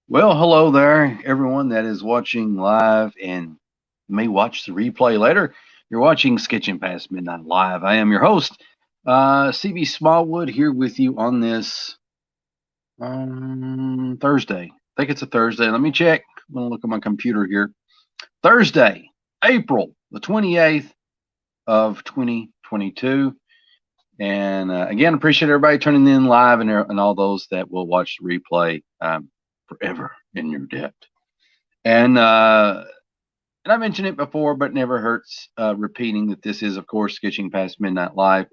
Well, hello there, everyone that is watching live and may watch the replay later. You're watching Sketching Past Midnight Live. I am your host, CB Smallwood, here with you on this Thursday. I think it's a Thursday. Let me check. I'm going to look at my computer here. Thursday, April the 28th of 2022. And again, appreciate everybody turning in live and all those that will watch the replay forever in your debt. And I mentioned it before, but never hurts repeating that this is, of course, Sketching Past Midnight Live.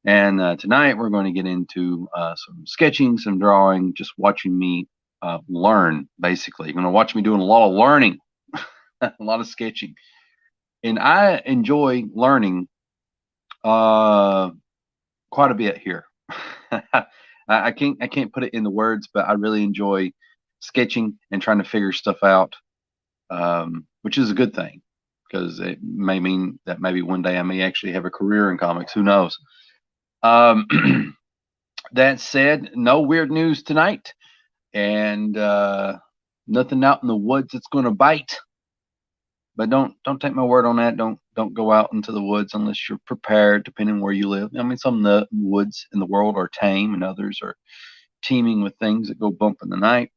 And tonight we're going to get into some sketching, some drawing, just watching me learn, basically. You're going to watch me doing a lot of learning, a lot of sketching. And I enjoy learning quite a bit here. I can't put it into words, but I really enjoy sketching and trying to figure stuff out, which is a good thing because it may mean that maybe one day I may actually have a career in comics. Who knows? That said, no weird news tonight, and nothing out in the woods that's going to bite. But don't take my word on that. Don't go out into the woods unless you're prepared, depending on where you live. I mean, some of the woods in the world are tame, and others are teeming with things that go bump in the night.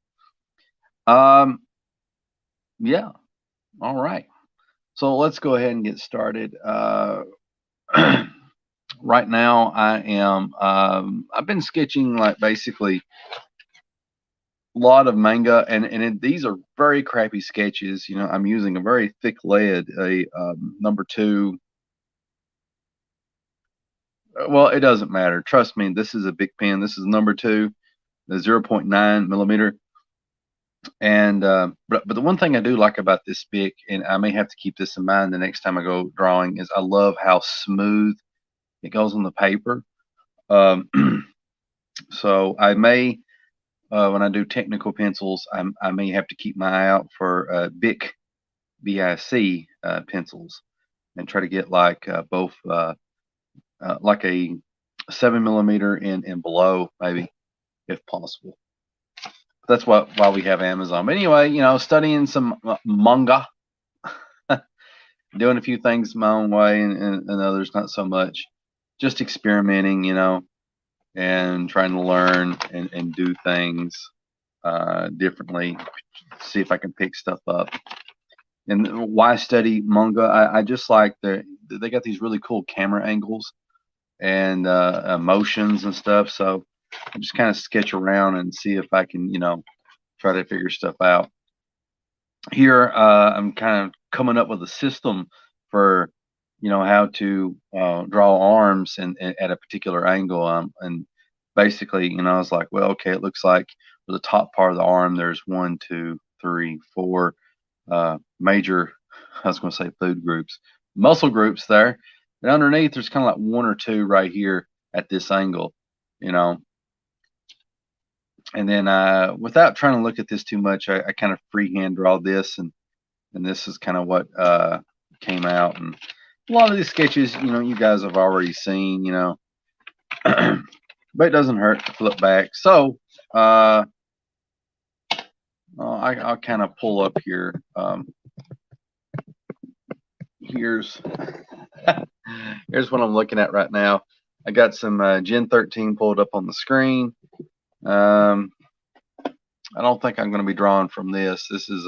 Um, yeah. All right. So let's go ahead and get started. Right now, I've been sketching like basically a lot of manga, and these are very crappy sketches. You know, I'm using a very thick lead, a number two. Well, it doesn't matter. Trust me, this is a big pen. This is number two, the 0.9 millimeter. And but the one thing I do like about this Bic, and I may have to keep this in mind the next time I go drawing, is I love how smooth it goes on the paper. Um, so I may, when I do technical pencils, I may have to keep my eye out for Bic, BIC pencils, and try to get like both, like a 7 millimeter and below, maybe if possible. That's why we have Amazon. But anyway, you know, studying some manga, doing a few things my own way, and others not so much. Just experimenting, you know, and trying to learn and do things differently. See if I can pick stuff up. And why study manga? I just like they got these really cool camera angles and motions and stuff. So I just kind of sketch around and see if I can, you know, try to figure stuff out. Here, I'm kind of coming up with a system for, you know, how to draw arms and at a particular angle. And basically, you know, I was like, well, okay, it looks like for the top part of the arm, there's one, two, three, four major, I was going to say food groups, muscle groups there. And underneath, there's kind of like one or two right here at this angle, you know. And then without trying to look at this too much, I kind of freehand draw this, and this is kind of what came out. And a lot of these sketches, you know, you guys have already seen, you know, but it doesn't hurt to flip back. So I'll kind of pull up here. Here's here's what I'm looking at right now. I got some Gen 13 pulled up on the screen. I don't think I'm going to be drawing from this. This is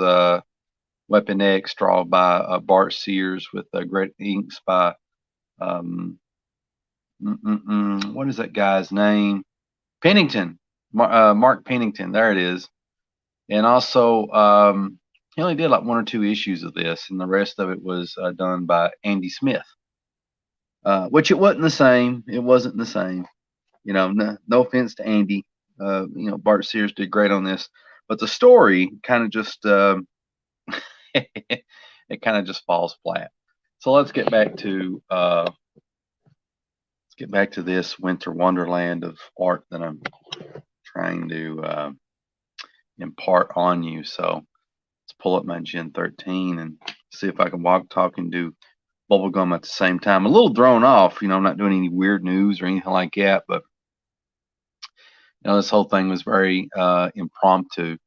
Weapon X, drawn by Bart Sears with Great Inks by what is that guy's name? Pennington, Mark Pennington. There it is. And also, he only did like one or two issues of this, and the rest of it was done by Andy Smith. Which it wasn't the same. It wasn't the same. You know, no offense to Andy. You know, Bart Sears did great on this, but the story kind of just it kind of just falls flat. So let's get back to this winter wonderland of art that I'm trying to impart on you. So let's pull up my Gen 13 and see if I can walk, talk, and do bubblegum at the same time. A little thrown off, you know, I'm not doing any weird news or anything like that, but you know, this whole thing was very impromptu.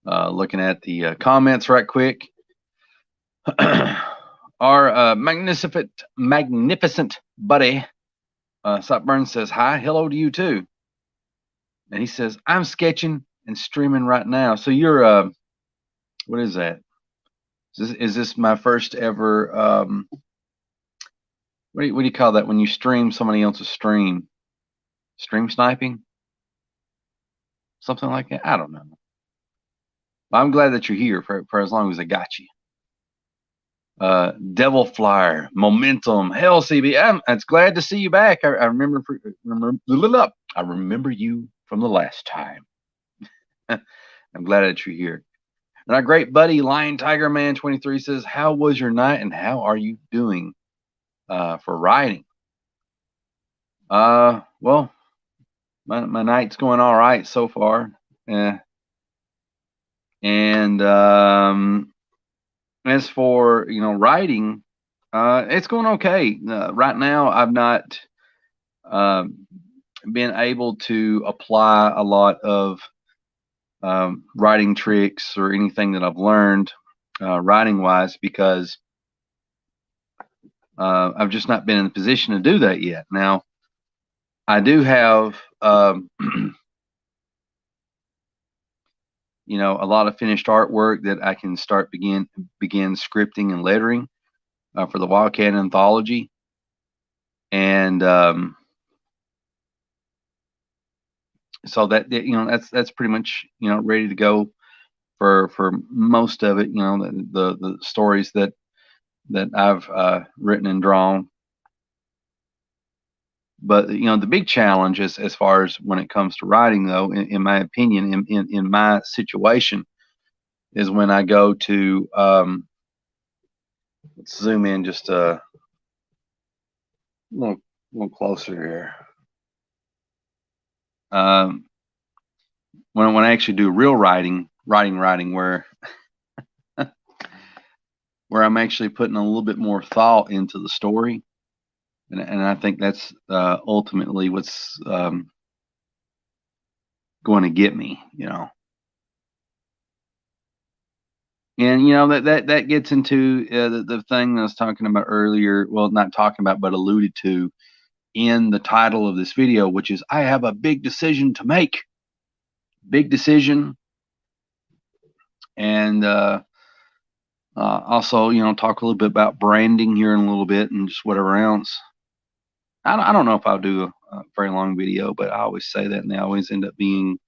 Looking at the comments right quick. Our magnificent buddy, Supburn says, hi, hello to you too. And he says, I'm sketching and streaming right now. So you're, what is that? Is this my first ever, what do you call that when you stream somebody else's stream? Stream sniping? Something like that? I don't know. I'm glad that you're here for as long as I got you. Devil Flyer, Momentum, hell, CB. It's glad to see you back. I remember you from the last time. I'm glad that you're here. And our great buddy Lion Tiger Man 23 says, how was your night and how are you doing for riding? Well, my night's going all right so far. And as for riding, it's going okay. Right now, I've not been able to apply a lot of riding tricks or anything that I've learned riding wise because I've just not been in a position to do that yet. Now, I do have a lot of finished artwork that I can start begin scripting and lettering for the Wildcat Anthology, and so that that's pretty much ready to go for most of it. The stories that I've written and drawn. But the big challenge is, as far as when it comes to writing, though, in my opinion, in my situation, is when I go to let's zoom in just a little closer here. When I actually do real writing, where where I'm actually putting a little bit more thought into the story, and I think that's ultimately what's going to get me, And that gets into the thing I was talking about earlier. Well, not talking about, but alluded to in the title of this video, which is I have a big decision to make. Big decision. And also, talk a little bit about branding here in a little bit and just whatever else. I don't know if I'll do a very long video, but I always say that, and they always end up being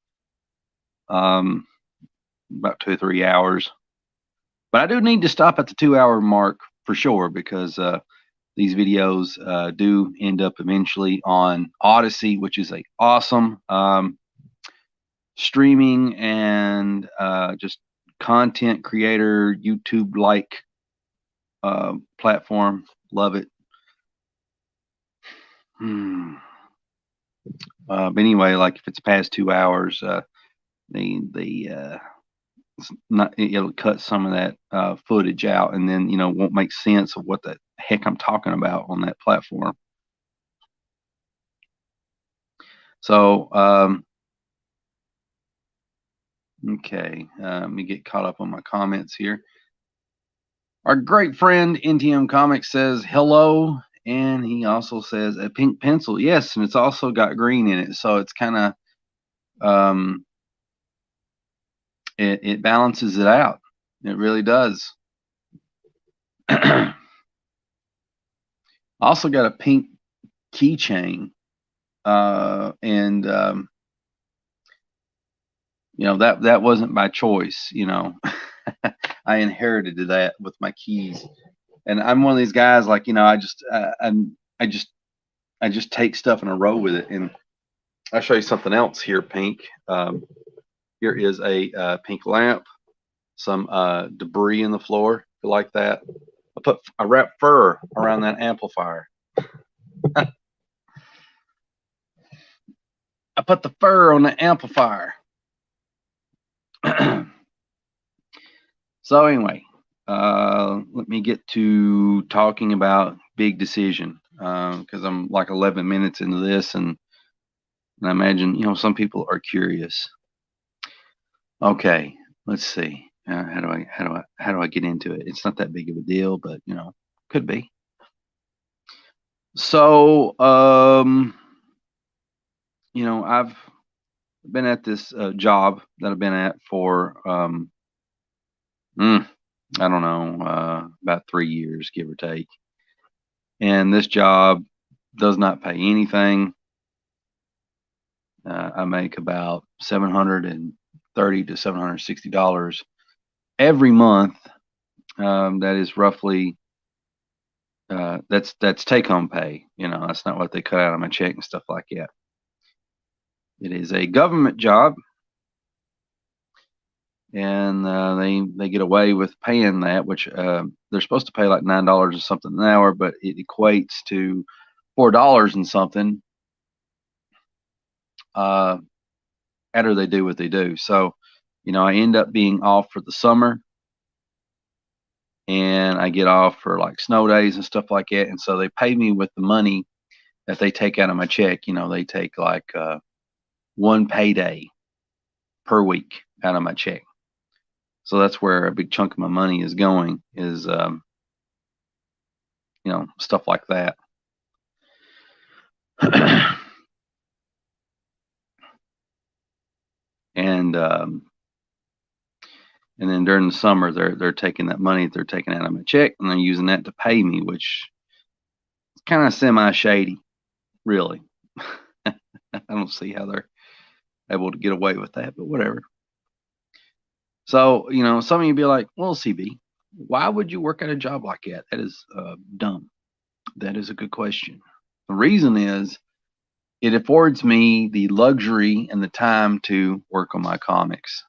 about 2 or 3 hours. But I do need to stop at the 2-hour mark for sure, because these videos do end up eventually on Odyssey, which is a awesome streaming and just content creator, YouTube-like platform. Love it. But anyway, like if it's past 2 hours, it'll cut some of that footage out, and then won't make sense of what the heck I'm talking about on that platform. So okay, let me get caught up on my comments here. Our great friend NTM Comics says hello, and he also says a pink pencil. Yes, and it's also got green in it, so it's kind of it balances it out. It really does. Also got a pink keychain, and that wasn't by choice. I inherited that with my keys, and I'm one of these guys, like, I just take stuff in a row with it. And I'll show you something else here. Pink. Here is a pink lamp, some debris in the floor. If you like that, I wrap fur around that amplifier. I put the fur on the amplifier. So anyway, let me get to talking about big decision, because I'm like 11 minutes into this, and I imagine some people are curious. Okay, let's see. How do I get into it? It's not that big of a deal, but could be. So, I've been at this job that I've been at for I don't know, about 3 years, give or take. And this job does not pay anything. I make about $730 to $760 every month. That is roughly that's take home pay. That's not what they cut out of my check and stuff like that. It is a government job, and they get away with paying that, which they're supposed to pay like $9 or something an hour, but it equates to $4 and something after they do what they do. So, I end up being off for the summer, and I get off for like snow days and stuff like that. And so they pay me with the money that they take out of my check. They take like one payday per week out of my check. So that's where a big chunk of my money is going, is stuff like that. and then during the summer, they're taking that money that they're taking out of my check, and they're using that to pay me, which is kind of semi-shady, really. I don't see how they're able to get away with that, but whatever. So, some of you be like, well, CB, why would you work at a job like that? That is dumb. That is a good question. The reason is it affords me the luxury and the time to work on my comics.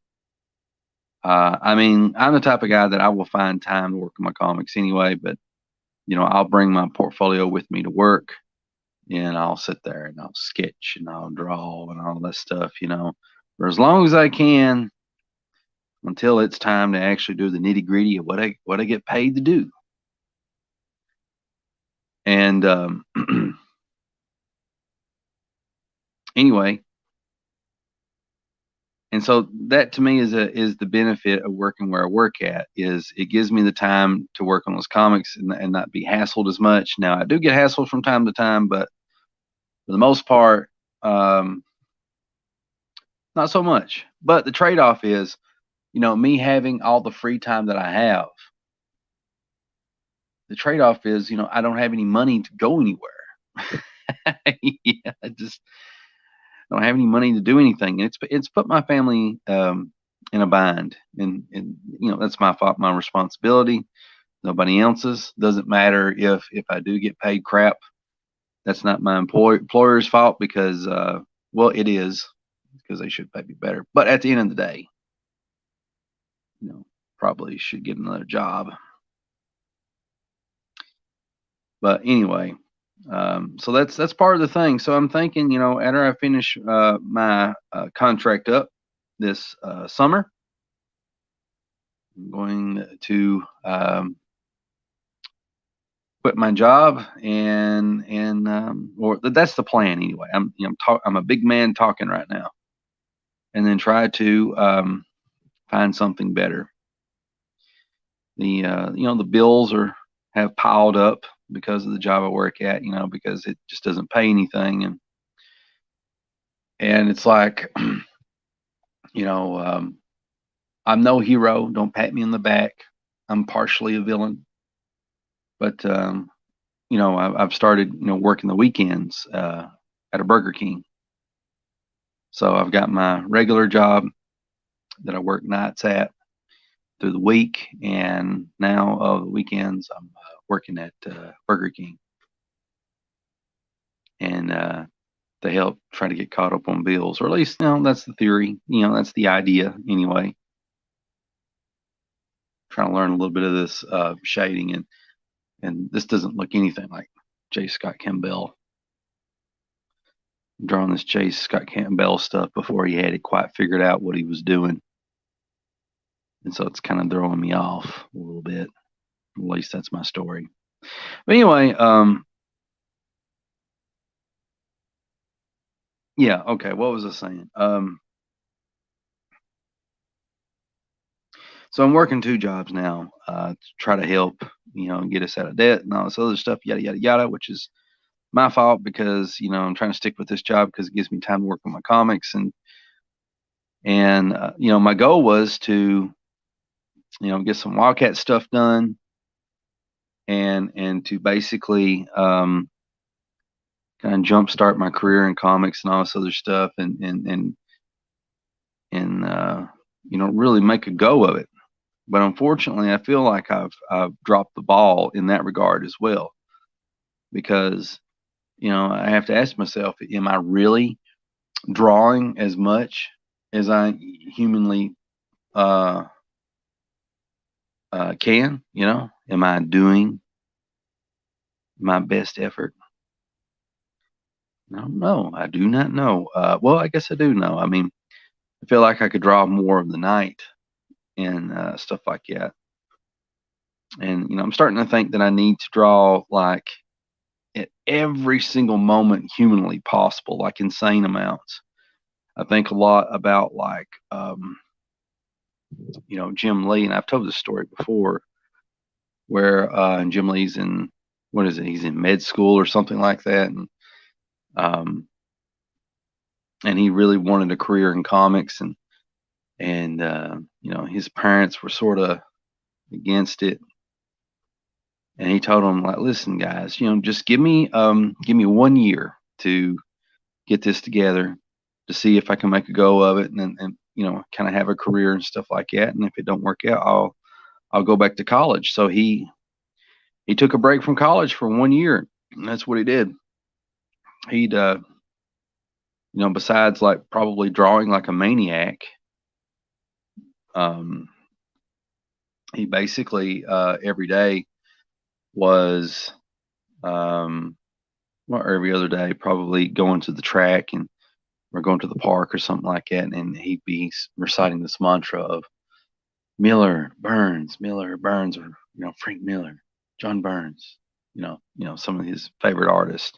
I mean, I'm the type of guy that I will find time to work on my comics anyway, but, I'll bring my portfolio with me to work, and I'll sit there and I'll sketch and I'll draw and all that stuff, for as long as I can, until it's time to actually do the nitty gritty of what I get paid to do. And anyway, and so that to me is the benefit of working where I work at, is it gives me the time to work on those comics and not be hassled as much. Now I do get hassled from time to time, but for the most part, not so much. But the trade-off is, me having all the free time that I have. The trade-off is, I don't have any money to go anywhere. Yeah, I just don't have any money to do anything. And it's put my family in a bind, and that's my fault, my responsibility. Nobody else's. Doesn't matter if I do get paid crap. That's not my employer's fault, because well, it is, because they should pay me better. But at the end of the day, probably should get another job. But anyway, so that's part of the thing. So I'm thinking, after I finish my contract up this summer, I'm going to quit my job, or that's the plan anyway. I'm a big man talking right now, and then try to find something better. The bills have piled up because of the job I work at, because it just doesn't pay anything, and it's like, I'm no hero. Don't pat me on the back. I'm partially a villain, but I've started working the weekends at a Burger King. So I've got my regular job that I work nights at through the week, and now the weekends I'm working at Burger King, and to help try to get caught up on bills, or at least that's the theory. That's the idea anyway. Trying to learn a little bit of this shading, and this doesn't look anything like J. Scott Campbell. I'm drawing this J. Scott Campbell stuff before he had it quite figured out what he was doing, and so it's kind of throwing me off a little bit. At least that's my story. But anyway, yeah, okay. What was I saying? So I'm working 2 jobs now to try to help, get us out of debt and all this other stuff, yada yada yada, which is my fault because I'm trying to stick with this job because it gives me time to work on my comics and my goal was to get some Wildcat stuff done and to basically kind of jumpstart my career in comics and all this other stuff and really make a go of it. But unfortunately, I feel like I've dropped the ball in that regard as well because I have to ask myself, am I really drawing as much as I humanly uh, can? Am I doing my best effort? I don't know. I do not know. Well, I guess I do know. I mean, I feel like I could draw more of the night and stuff like that. And I'm starting to think that I need to draw like at every single moment humanly possible, like insane amounts. I think a lot about like Jim Lee, and I've told this story before, where Jim Lee's in what is it? He's in med school or something like that, um, and he really wanted a career in comics, and his parents were sort of against it, and he told them like, listen, guys, just give me 1 year to get this together to see if I can make a go of it and kind of have a career and stuff like that. And if it don't work out, I'll go back to college. So he took a break from college for 1 year, and that's what he did. He'd besides like probably drawing like a maniac, um, he basically every day was well, every other day probably going to the track and or going to the park or something like that, and he'd be reciting this mantra of Miller Burns, or Frank Miller, John Burns, some of his favorite artists.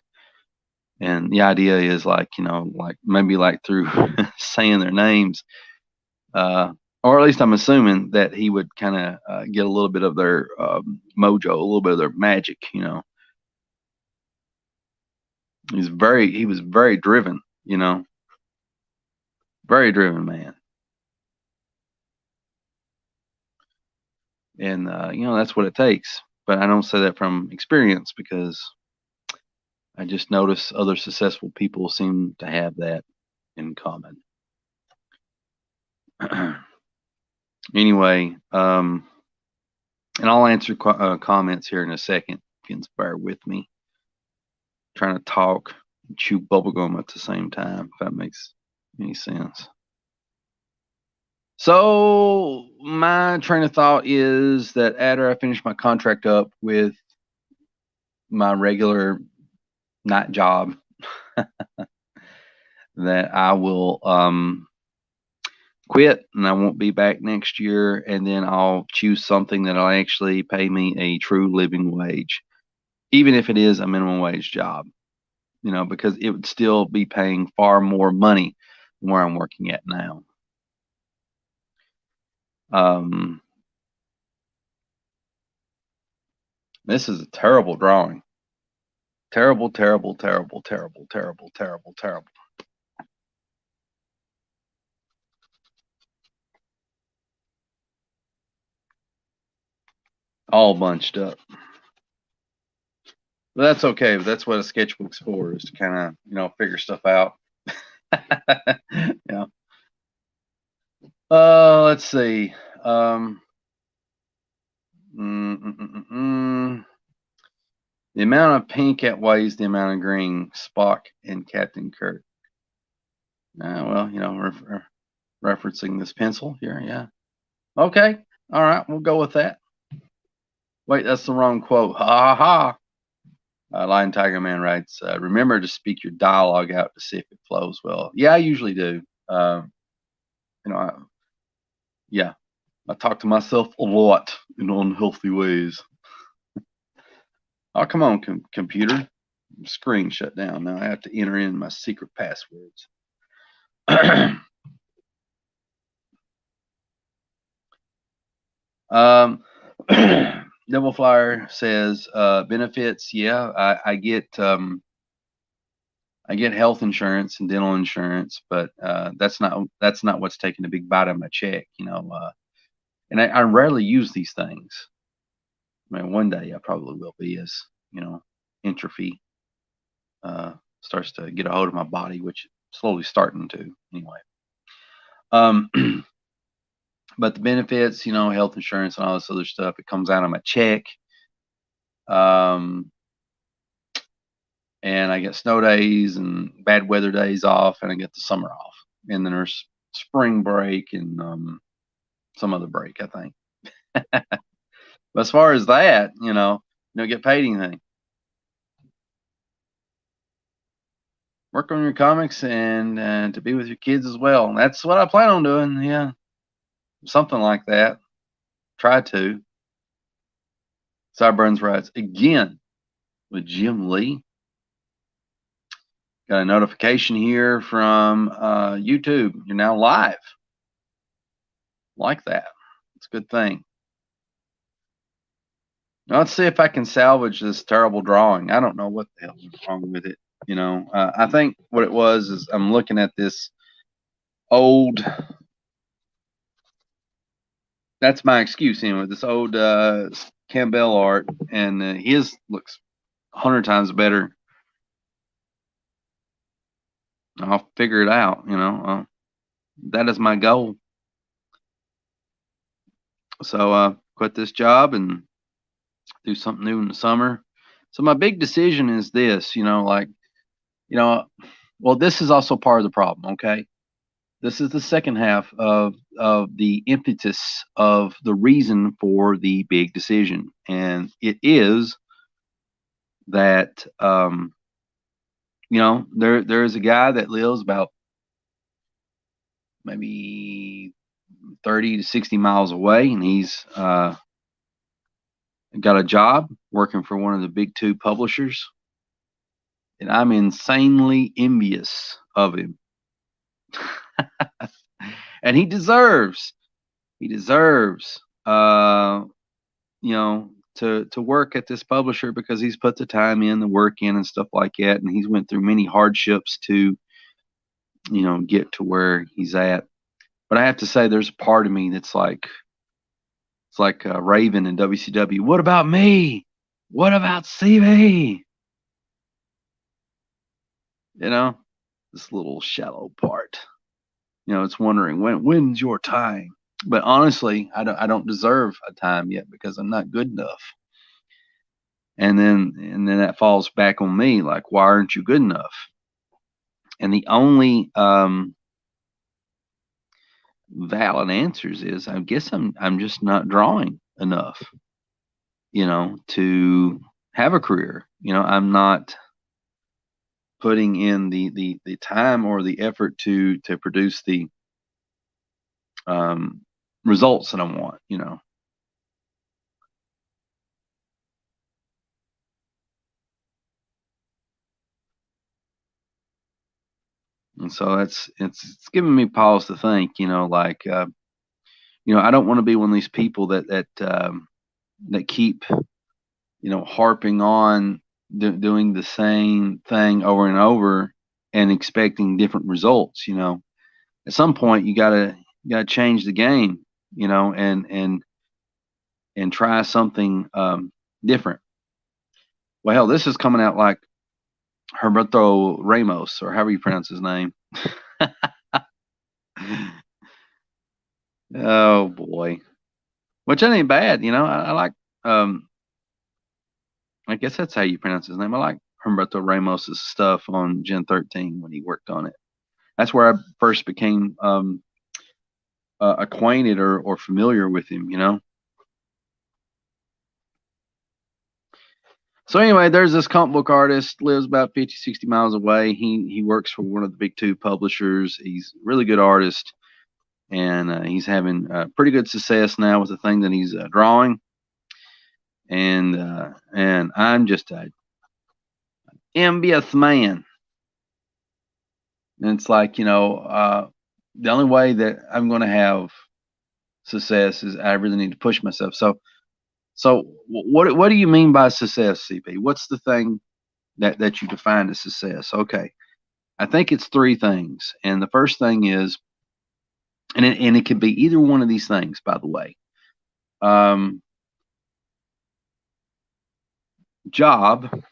And the idea is like like maybe like through saying their names, or at least I'm assuming that he would kind of get a little bit of their mojo, a little bit of their magic. He was very driven, very driven man. And that's what it takes. But I don't say that from experience because I just notice other successful people seem to have that in common. Anyway, and I'll answer comments here in a second. You can bear with me. Trying to talk and chew bubblegum at the same time, if that makes any sense. So my train of thought is that after I finish my contract up with my regular night job, that I will quit and I won't be back next year, and then I'll choose something that'll actually pay me a true living wage, even if it is a minimum wage job, because it would still be paying far more money than where I'm working at now. This is a terrible drawing. Terrible, terrible, terrible, terrible, terrible, terrible, terrible. All bunched up. But that's okay. But that's what a sketchbook's for, is to kind of, figure stuff out. Yeah. Let's see. The amount of pink outweighs the amount of green. Spock and Captain Kirk. Well, referencing this pencil here. Yeah. Okay. All right. We'll go with that. Wait, that's the wrong quote. Ha ha ha. Lion Tiger Man writes, remember to speak your dialogue out to see if it flows well. Yeah, I usually do. Yeah, I talk to myself a lot in unhealthy ways. Oh, come on, computer. Screen shut down. Now I have to enter in my secret passwords. Um, Double Flyer says benefits. Yeah, I get health insurance and dental insurance, but that's not what's taking a big bite of my check, you know. And I rarely use these things. I mean, one day I probably will be as you know entropy starts to get a hold of my body, which slowly starting to anyway. Um, but the benefits, you know, health insurance and all this other stuff, it comes out of my check. Um, and I get snow days and bad weather days off, and I get the summer off, and then there's spring break and some other break, I think. But as far as that, you don't get paid anything. Work on your comics and to be with your kids as well. And that's what I plan on doing. Yeah, something like that. Try to. Sideburns writes again with Jim Lee. Got a notification here from YouTube. You're now live. Like that. It's a good thing. Now let's see if I can salvage this terrible drawing. I don't know what the hell is wrong with it. I think what it was is I'm looking at this old. That's my excuse anyway. This old Campbell art, and his looks 100 times better. I'll figure it out. That is my goal. So quit this job and do something new in the summer. So my big decision is this. Well, this is also part of the problem. Okay, this is the second half of the impetus of the reason for the big decision, and it is that there is a guy that lives about maybe 30 to 60 miles away, and he's got a job working for one of the big two publishers, and I'm insanely envious of him. And he deserves to work at this publisher because he's put the time in, the work in, and stuff like that, and he's went through many hardships to get to where he's at. But I have to say, there's a part of me that's like, it's like Raven in WCW. What about me? What about CV? This little shallow part. It's wondering when's your time. But honestly, I don't deserve a time yet because I'm not good enough. And then that falls back on me, like, why aren't you good enough? And the only valid answers is, I guess I'm just not drawing enough, to have a career. I'm not putting in the time or the effort to produce the results that I want. And so it's giving me pause to think. I don't want to be one of these people that keep harping on doing the same thing over and over and expecting different results. At some point you gotta change the game, and try something different. Well, hell, this is coming out like Humberto Ramos, or however you pronounce his name. Oh boy, which ain't bad. I like. I guess that's how you pronounce his name. I like Humberto Ramos's stuff on Gen 13 when he worked on it. That's where I first became acquainted or familiar with him. So anyway, there's this comic book artist, lives about 50, 60 miles away. He works for one of the big two publishers. He's a really good artist, and he's having pretty good success now with the thing that he's drawing. And I'm just a envious man. And it's like, the only way that I'm going to have success is I really need to push myself. So what do you mean by success, CP? What's the thing that you define as success? Okay, I think it's three things, and the first thing is, and it could be either one of these things, by the way. Job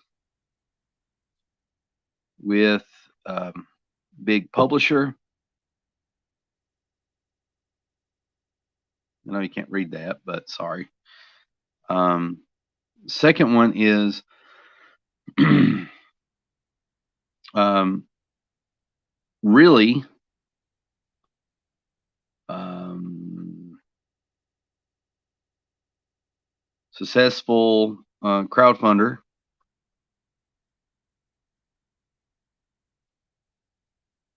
with big publisher. I know you can't read that, but sorry. Second one is really successful crowdfunder.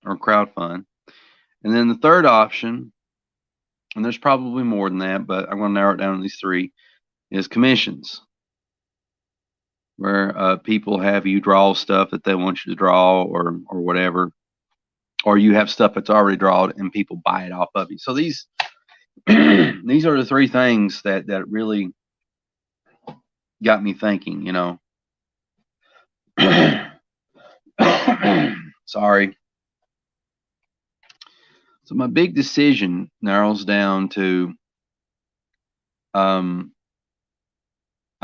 Or crowdfund. And then the third option, and there's probably more than that, but I'm going to narrow it down to these three, is commissions, where people have you draw stuff that they want you to draw or whatever, or you have stuff that's already drawn and people buy it off of you. So these these are the three things that really got me thinking, you know. Sorry. So my big decision narrows down to I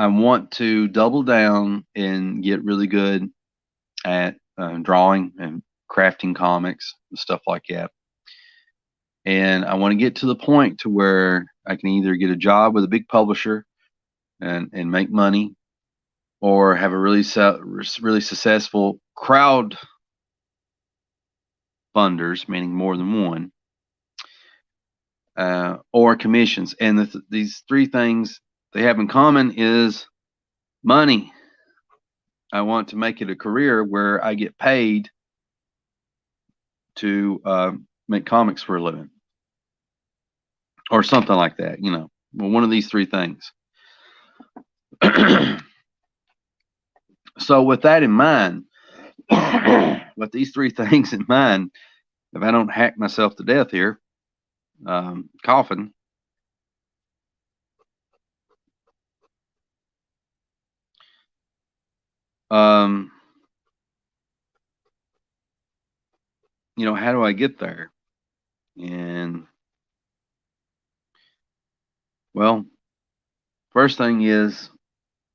want to double down and get really good at drawing and crafting comics and stuff like that. And I want to get to the point to where I can either get a job with a big publisher and make money, or have a really successful crowd funders, meaning more than one, or commissions. And these three things they have in common is money. I want to make it a career where I get paid to make comics for a living, or something like that, you know. Well, one of these three things. So with that in mind, with these three things in mind, if I don't hack myself to death here, coughing, you know, how do I get there? And well, first thing is,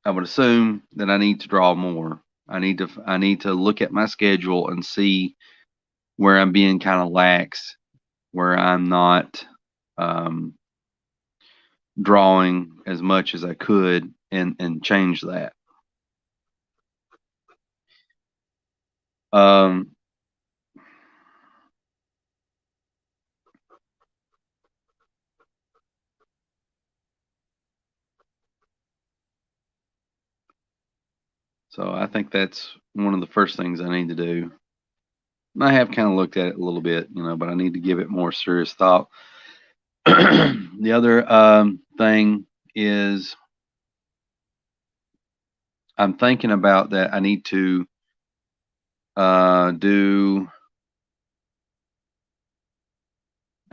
I would assume that I need to draw more. I need to look at my schedule and see where I'm being kind of lax, where I'm not drawing as much as I could, and change that. So I think that's one of the first things I need to do. And I have kind of looked at it a little bit, you know, but I need to give it more serious thought. The other thing is, I'm thinking about that I need to do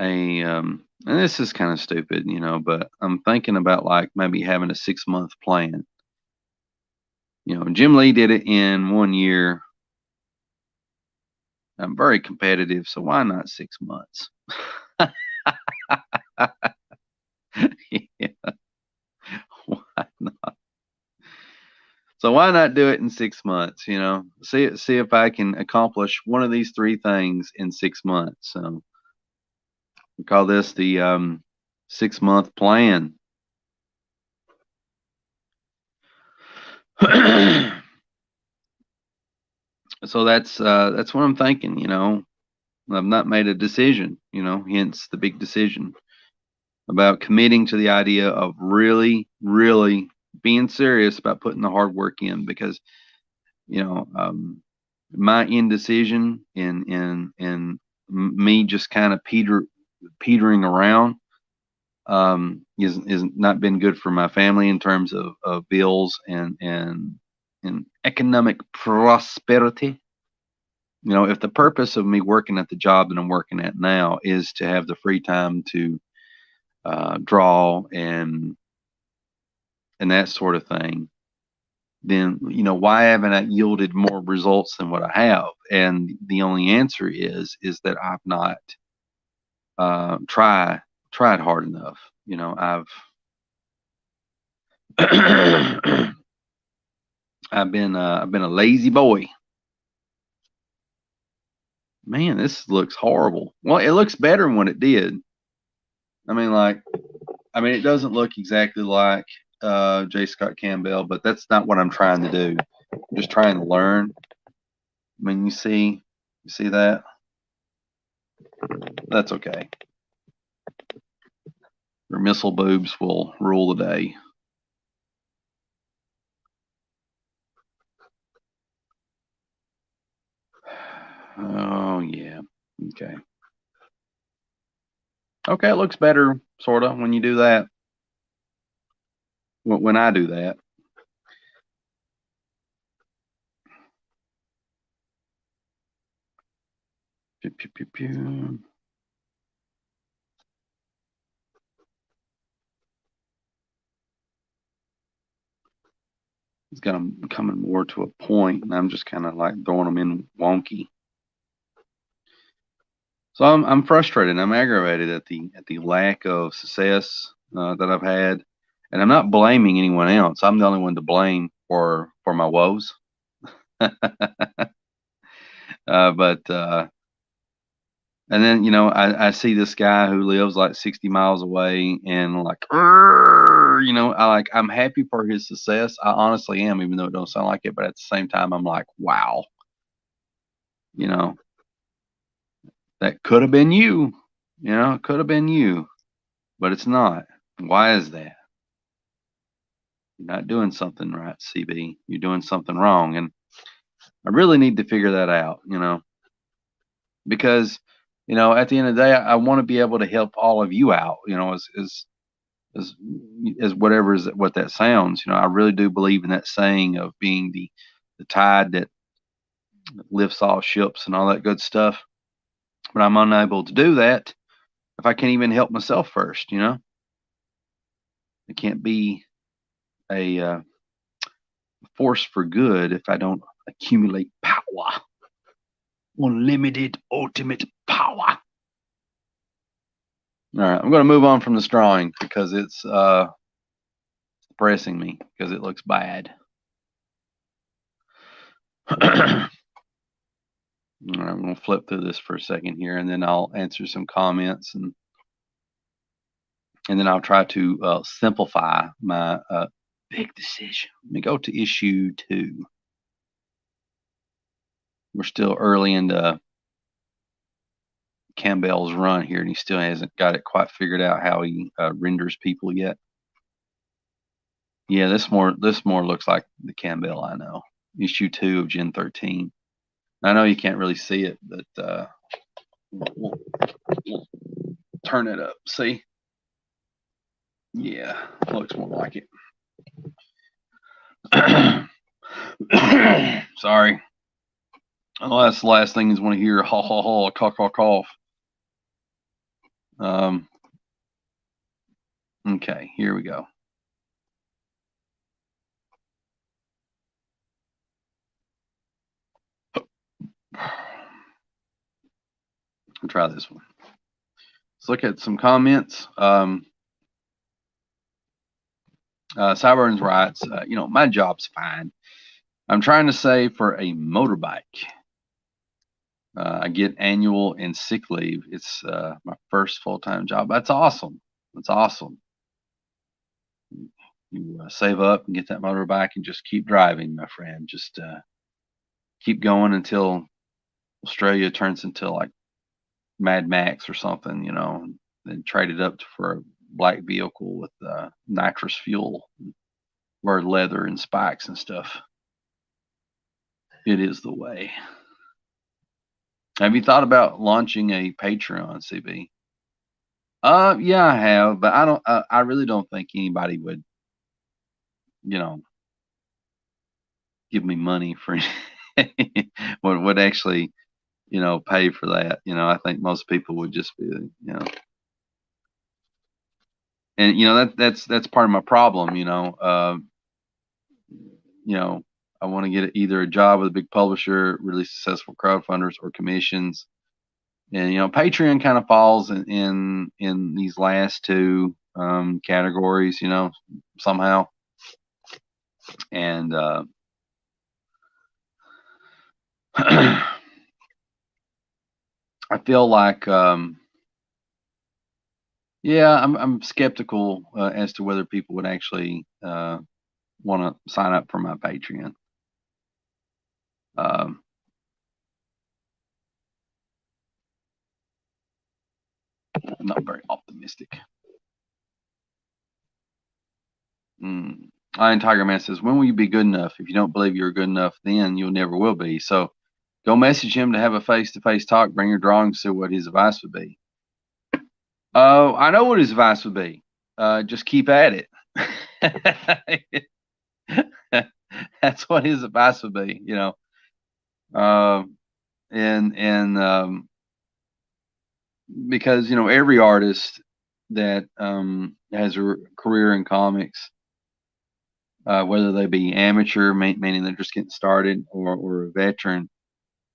a and this is kind of stupid, you know, but I'm thinking about like maybe having a 6-month plan. You know, Jim Lee did it in 1 year. I'm very competitive, so why not 6 months? Yeah. Why not? So why not do it in 6 months? You know, see if I can accomplish one of these three things in 6 months. So we call this the 6-month plan. So that's what I'm thinking. You know, I've not made a decision. You know, hence the big decision about committing to the idea of really, really being serious about putting the hard work in, because, you know, my indecision and me just kind of petering around is not been good for my family in terms of bills and economic prosperity. You know, if the purpose of me working at the job that I'm working at now is to have the free time to draw and that sort of thing, then why haven't I yielded more results than what I have? And the only answer is that I've not tried hard enough. I've I've been a lazy boy. Man, this looks horrible. Well, it looks better than what it did. I mean, it doesn't look exactly like J. Scott Campbell, but that's not what I'm trying to do. I'm just trying to learn. I mean, you see that? That's okay. Your missile boobs will rule the day. Oh, yeah. Okay. Okay, it looks better, sort of, when you do that. When I do that. Pew, pew, pew, pew. It's got them coming more to a point, and I'm just kind of like throwing them in wonky. So I'm frustrated. I'm aggravated at the lack of success that I've had, and I'm not blaming anyone else. I'm the only one to blame for my woes. But and then I see this guy who lives like 60 miles away, and like, I'm happy for his success. I honestly am, even though it don't sound like it. But at the same time, I'm like, wow, that could have been you. It could have been you, but it's not. Why is that? You're not doing something right, CB. You're doing something wrong, and I really need to figure that out. Because at the end of the day, I want to be able to help all of you out. As whatever is what that sounds. I really do believe in that saying of being the tide that lifts all ships and all that good stuff. But I'm unable to do that if I can't even help myself first. I can't be a force for good if I don't accumulate power, unlimited ultimate power. All right, I'm going to move on from this drawing because it's depressing me because it looks bad. All right, I'm going to flip through this for a second here, and then I'll answer some comments, and then I'll try to simplify my big decision. Let me go to issue 2. We're still early into Campbell's run here, and he still hasn't got it quite figured out how he renders people yet. Yeah, this more looks like the Campbell I know. Issue 2 of Gen 13. I know you can't really see it, but we'll turn it up. See? Yeah, looks more like it. Sorry. Oh, that's the last thing is want to hear ha ha ha, cough cough cough. Okay, here we go. I'll try this one. Let's look at some comments. Cyburns writes, my job's fine. I'm trying to save for a motorbike. I get annual and sick leave. It's my first full-time job. That's awesome. That's awesome. You save up and get that motorbike and just keep driving, my friend. Just keep going until Australia turns into like Mad Max or something, and then trade it up for a black vehicle with nitrous fuel, or leather and spikes and stuff. It is the way. Have you thought about launching a Patreon, CB? Yeah, I have, but I don't. I really don't think anybody would, give me money for would actually, pay for that. I think most people would just be, And that's part of my problem. You know, I want to get either a job with a big publisher, really successful crowdfunders, or commissions. And Patreon kind of falls in these last two categories. Somehow. And I feel like yeah, I'm skeptical as to whether people would actually want to sign up for my Patreon. Um, I'm not very optimistic. Iron Tiger Man says, "When will you be good enough? If you don't believe you're good enough, then you'll never will be." So go message him to have a face-to-face talk. Bring your drawings, see what his advice would be. Oh, I know what his advice would be. Just keep at it. That's what his advice would be. And because every artist that has a career in comics, whether they be amateur, meaning they're just getting started, or a veteran,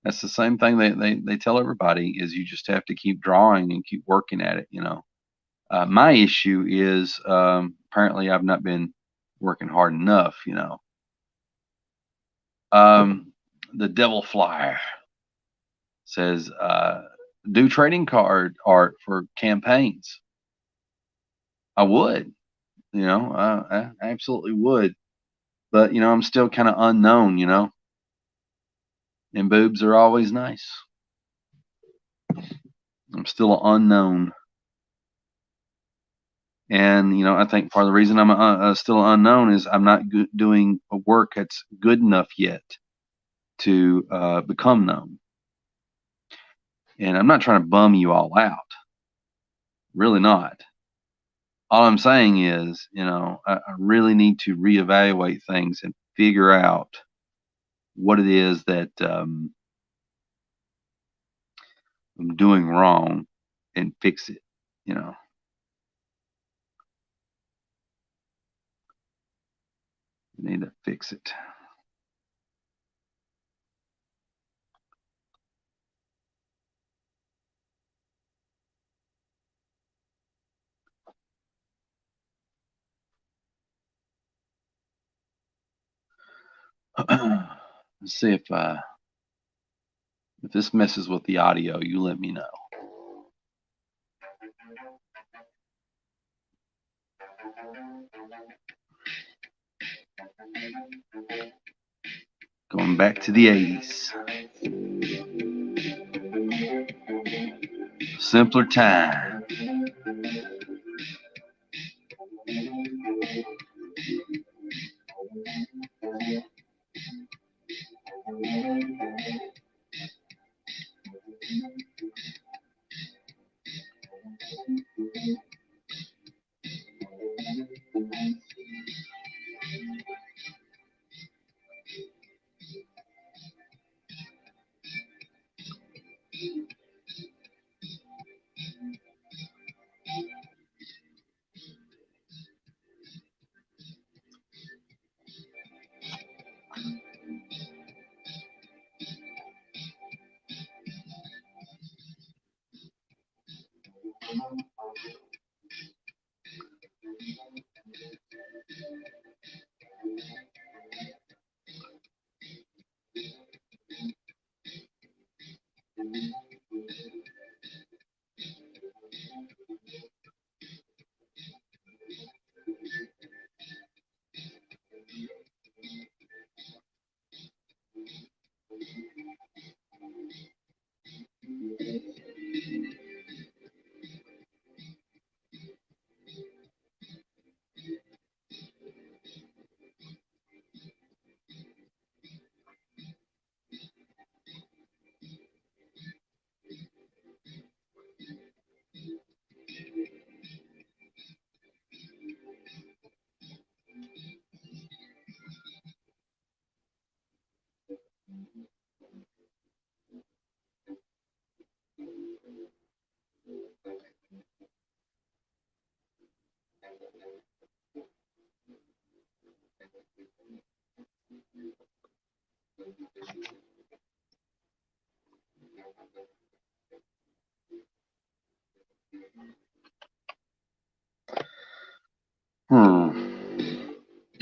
that's the same thing they tell everybody, is you just have to keep drawing and keep working at it. My issue is apparently I've not been working hard enough. The Devil Flyer says, do trading card art for campaigns. I would, I absolutely would. But, I'm still kind of unknown, and boobs are always nice. I'm still unknown. And, I think part of the reason I'm still unknown is I'm not doing a work that's good enough yet to become known. And I'm not trying to bum you all out. Really not. All I'm saying is, I really need to reevaluate things and figure out what it is that I'm doing wrong and fix it. I need to fix it. Let's see if this messes with the audio. You let me know. Going back to the 80s. Simpler time.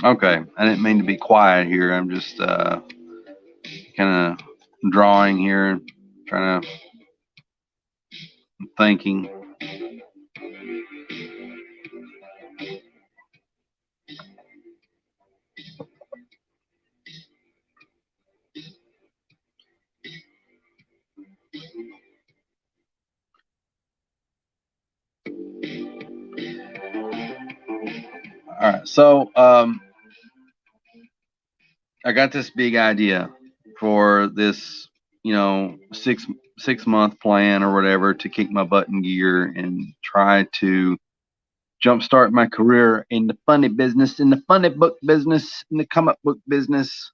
Okay, I didn't mean to be quiet here. I'm just kind of drawing here, trying to thinking. All right, so I got this big idea for this, 6 month plan or whatever to kick my butt in gear and try to jumpstart my career in the funny business, in the funny book business, in the comic book business.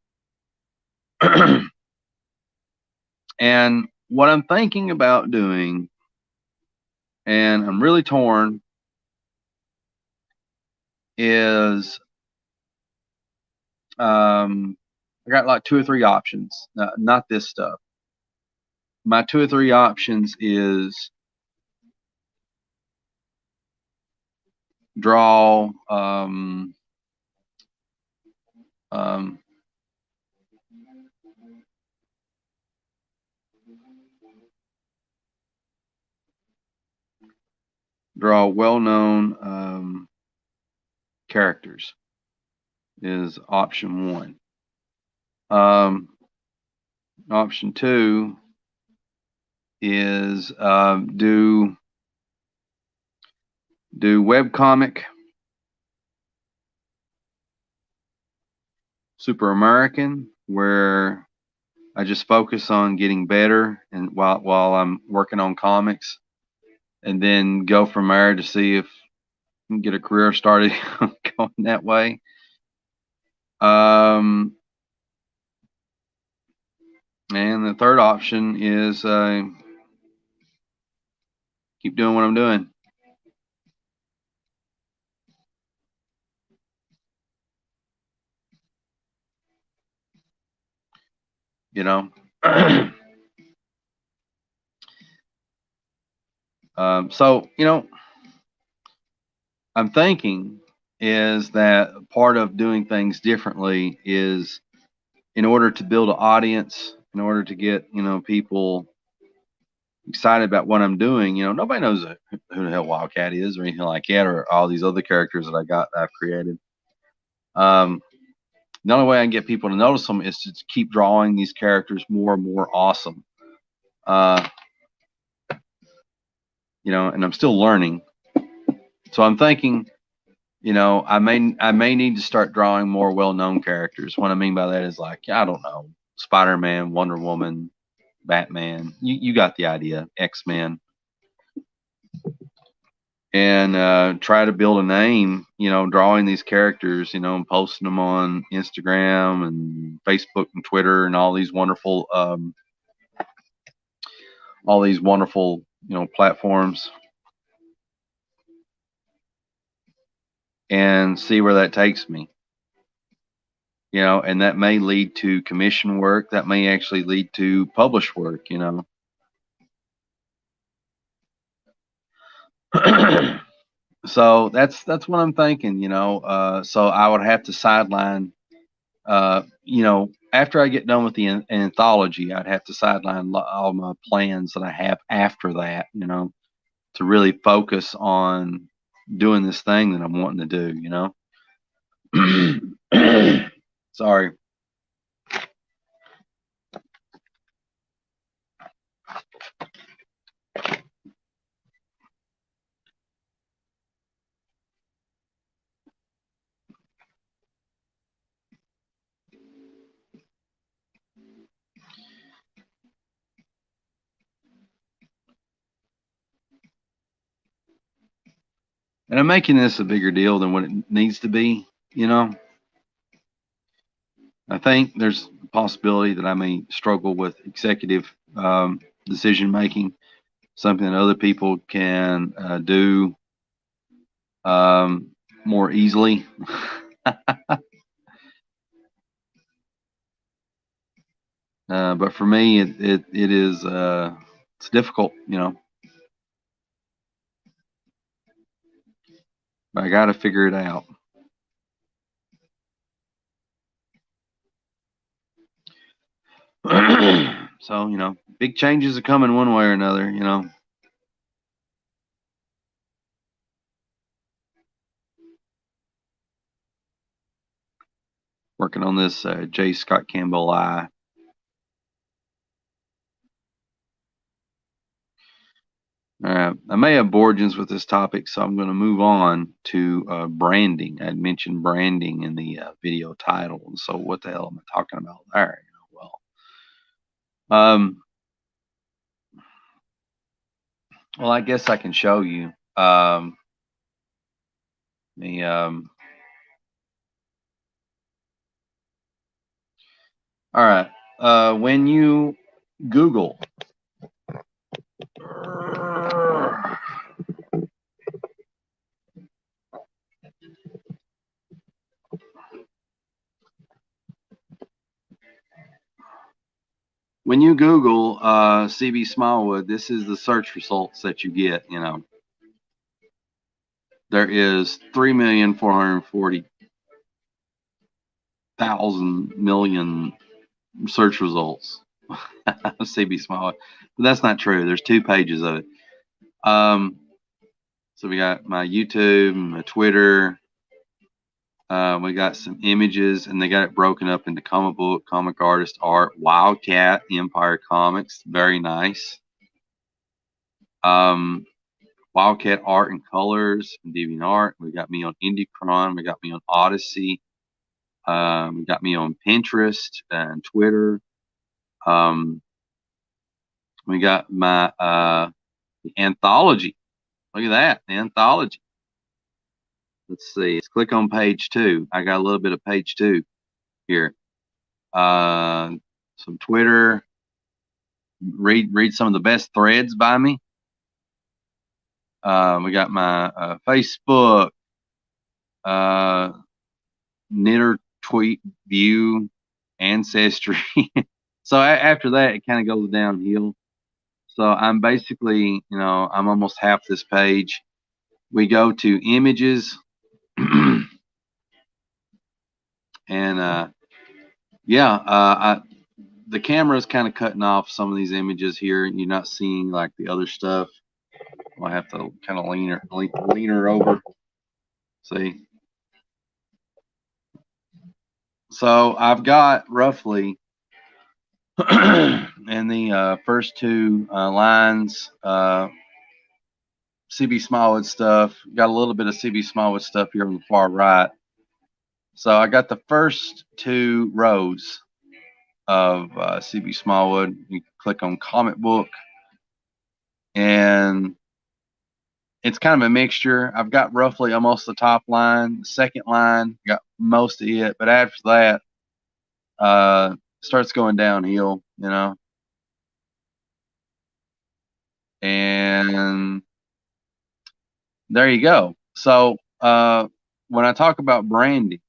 And what I'm thinking about doing, and I'm really torn, is I got like 2 or 3 options. Not this stuff. My 2 or 3 options is draw um, draw well-known characters is option 1. Option 2 is do webcomic Super American, where I just focus on getting better and while I'm working on comics, and then go from there to see if I can get a career started going that way. And the third option is keep doing what I'm doing. You know. So I'm thinking is that part of doing things differently is in order to build an audience, in order to get people excited about what I'm doing. Nobody knows who the hell Wildcat is or anything like that, or all these other characters that I've created. The only way I can get people to notice them is to keep drawing these characters more and more awesome. And I'm still learning. So I'm thinking, I may need to start drawing more well-known characters. What I mean by that is like, I don't know, Spider-Man, Wonder Woman, Batman. You got the idea. X-Men. And try to build a name, drawing these characters, and posting them on Instagram and Facebook and Twitter and all these wonderful, platforms, and see where that takes me. And that may lead to commission work. That may actually lead to published work, So that's what I'm thinking, so I would have to sideline, after I get done with the anthology, I'd have to sideline all my plans that I have after that, to really focus on doing this thing that I'm wanting to do. Sorry. And I'm making this a bigger deal than what it needs to be, I think there's a possibility that I may struggle with executive decision making, something that other people can do more easily. But for me, it is it's difficult, but I got to figure it out. So, you know, big changes are coming one way or another, you know. Working on this J. Scott Campbell eye. All right. I may have origins with this topic, so I'm going to move on to branding. I mentioned branding in the video title, and so what the hell am I talking about there? You know, well, I guess I can show you. The All right. When you Google CB Smallwood, this is the search results that you get. You know, there is 3,440,000,000,000 search results. CB Smallwood, but that's not true. There's 2 pages of it. So we got my YouTube, my Twitter. We got some images, and they got it broken up into comic book, comic artist, art, Wildcat, Empire Comics, very nice. Wildcat Art and Colors, and DeviantArt. We got me on IndieCron. We got me on Odyssey. We got me on Pinterest and Twitter. We got my the anthology. Look at that, the anthology. Let's see. Let's click on page 2. I got a little bit of page 2 here. Some Twitter. Read some of the best threads by me. We got my Facebook, Knitter tweet view, Ancestry. So after that, it kind of goes downhill. So I'm basically, you know, I'm almost half this page. We go to images, and the camera is kind of cutting off some of these images here. You're not seeing like the other stuff. I have to kind of lean her over. See. So I've got roughly in the first 2 lines, CB Smallwood stuff. Got a little bit of CB Smallwood stuff here on the far right. So I got the first 2 rows of CB Smallwood. You click on comic book, and it's kind of a mixture. I've got roughly almost the top line. The second line, got most of it, but after that, starts going downhill, you know. And there you go. So when I talk about branding,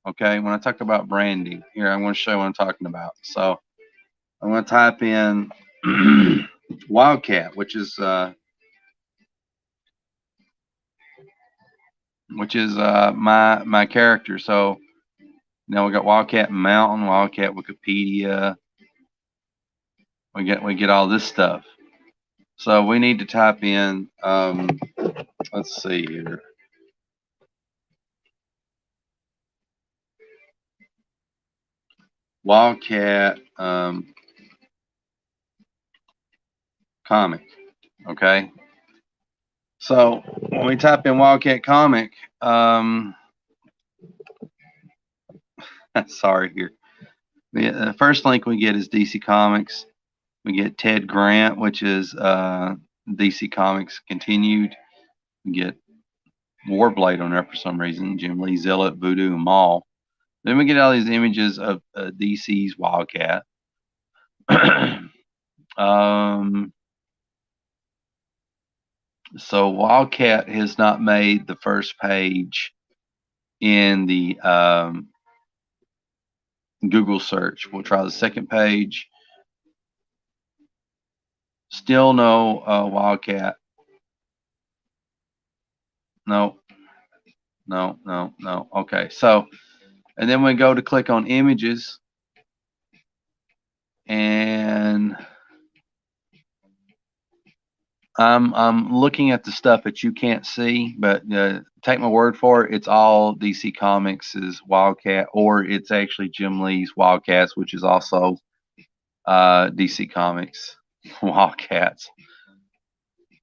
okay, when I talk about branding, here I'm going to show you what I'm talking about. So I'm going to type in Wildcat, which is my character. So now we got Wildcat Mountain, Wildcat Wikipedia. We get all this stuff. So we need to type in. Let's see here. Wildcat comic. Okay. So when we type in Wildcat comic, sorry here. The first link we get is DC Comics. We get Ted Grant, which is DC Comics continued. We get Warblade on there for some reason. Jim Lee, Zealot, Voodoo, and Maul. Then we get all these images of DC's Wildcat. So Wildcat has not made the first page in the Google search. We'll try the second page. Still no Wildcat. No. Okay, so, and then we go to click on images. and I'm looking at the stuff that you can't see, but take my word for it, it's all DC Comics' Wildcat, or it's actually Jim Lee's Wildcats, which is also DC Comics Wildcats.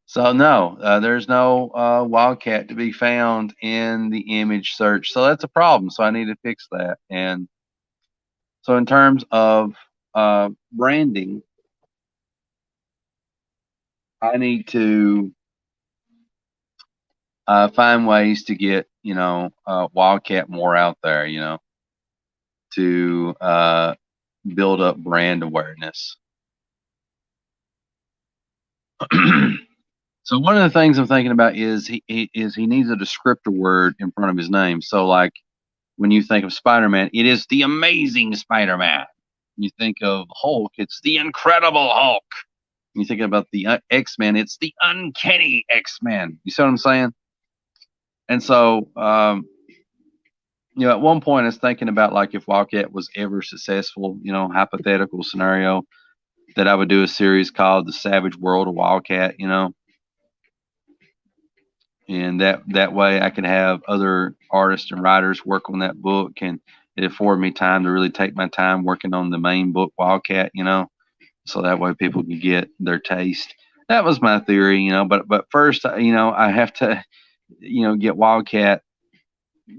So no, there's no Wildcat to be found in the image search. So that's a problem. So I need to fix that. And so in terms of branding, I need to find ways to get, Wildcat more out there, to build up brand awareness. So one of the things I'm thinking about is he needs a descriptor word in front of his name. So like when you think of Spider-Man, it is the Amazing Spider-Man. You think of Hulk, it's the Incredible Hulk. When you think about the X-Men, it's the Uncanny X-Men. You see what I'm saying? And so, at one point I was thinking about like if Wildcat was ever successful, hypothetical scenario, that I would do a series called The Savage World of Wildcat, and that way I could have other artists and writers work on that book, and it afforded me time to really take my time working on the main book, Wildcat, so that way people can get their taste. That was my theory, but first, I have to, get Wildcat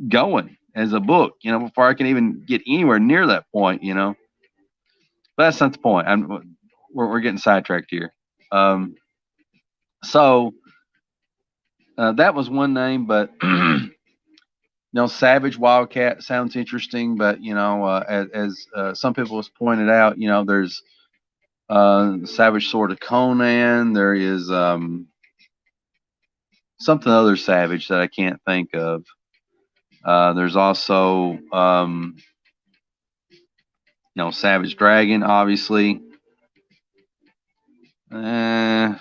going as a book, before I can even get anywhere near that point, But that's not the point. We're getting sidetracked here. So that was one name, but Savage Wildcat sounds interesting, but as some people have pointed out, there's Savage Sword of Conan. There is something other Savage that I can't think of. There's also Savage Dragon, obviously. I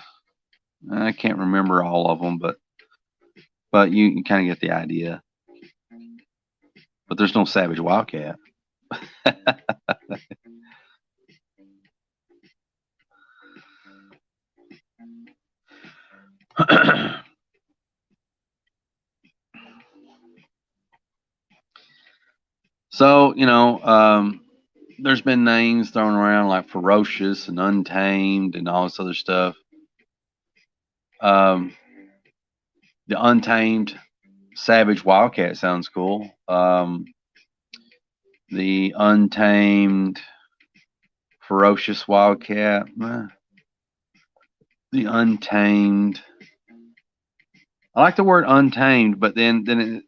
can't remember all of them, but you kind of get the idea. But there's no Savage Wildcat. So, there's been names thrown around like Ferocious and Untamed and all this other stuff. The Untamed Savage Wildcat sounds cool. The Untamed Ferocious Wildcat. The Untamed. I like the word untamed, but then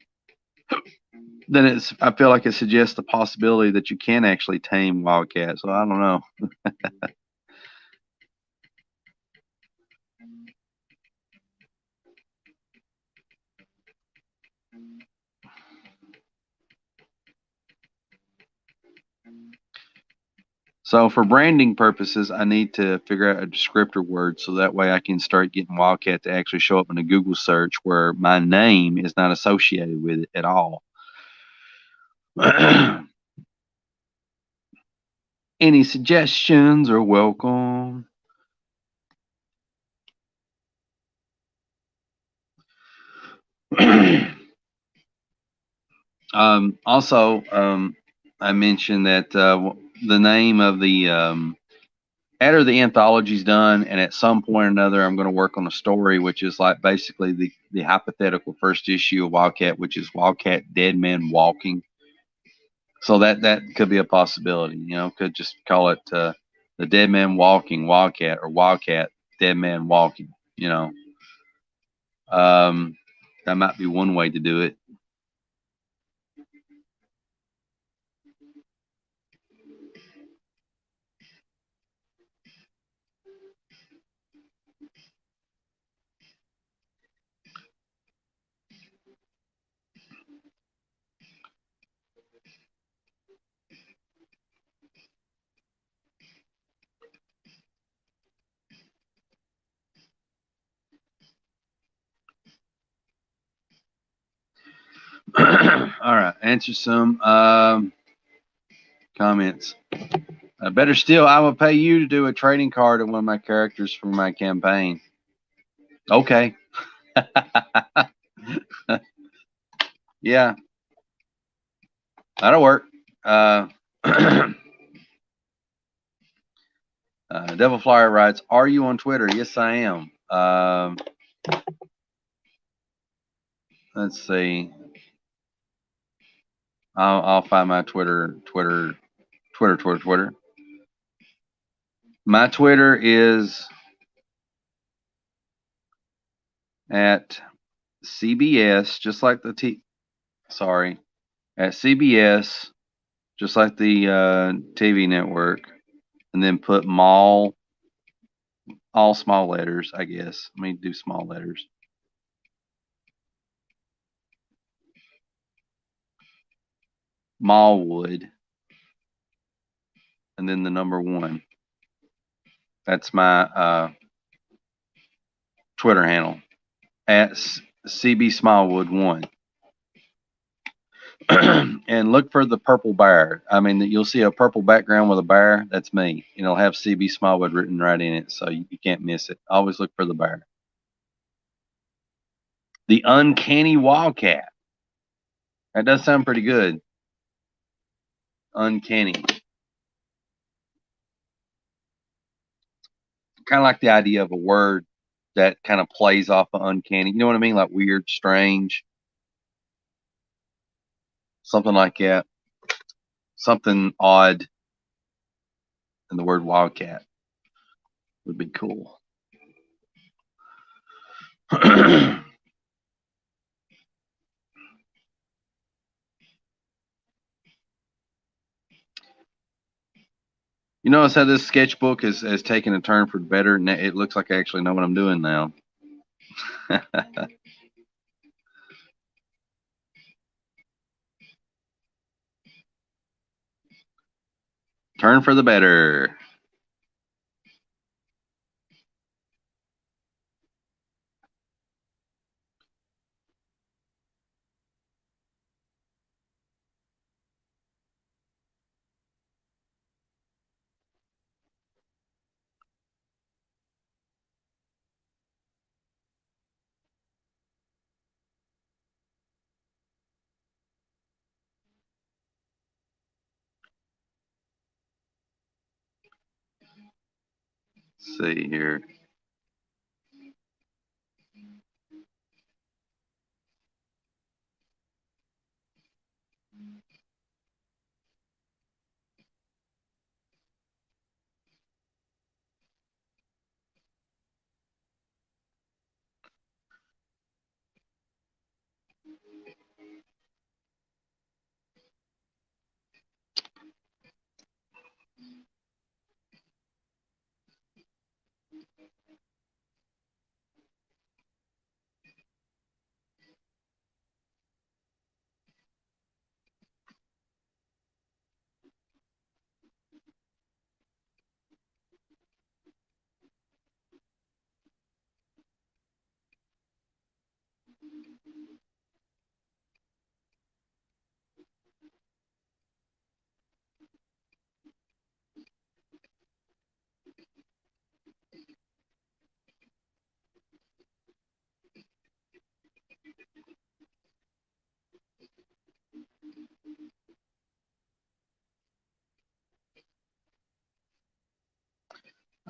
it's, I feel like it suggests the possibility that you can actually tame Wildcat. So I don't know. So for branding purposes, I need to figure out a descriptor word so that way I can start getting Wildcat to actually show up in a Google search where my name is not associated with it at all. Any suggestions are welcome. Also, I mentioned that the name of the after the anthology's done, and at some point or another, I'm going to work on a story, which is like basically the hypothetical first issue of Wildcat, which is Wildcat Dead Man Walking. So that could be a possibility. Could just call it the Dead Man Walking Wildcat, or Wildcat Dead Man Walking. That might be one way to do it. All right, answer some comments. Better still, I will pay you to do a trading card of one of my characters for my campaign. Okay. Yeah, that'll work. Devil Flyer writes, "Are you on Twitter?" Yes, I am. Let's see. I'll find my Twitter. My Twitter is at CBS, just like the at CBS, just like the TV network, and then put mall, all small letters, I guess. Let me do small letters. Mallwood, and then the number 1. That's my Twitter handle, at CB Smallwood 1. And look for the purple bear. I mean, you'll see a purple background with a bear. That's me. And it'll have CB Smallwood written right in it, so you can't miss it. Always look for the bear. The Uncanny Wildcat. That does sound pretty good. Uncanny. Kind of like the idea of a word that kind of plays off of uncanny. You know what I mean? Like weird, strange. Something like that. Something odd. And the word wildcat would be cool. You notice how this sketchbook has taken a turn for the better, and it looks like I actually know what I'm doing now. Turn for the better. Let's see here.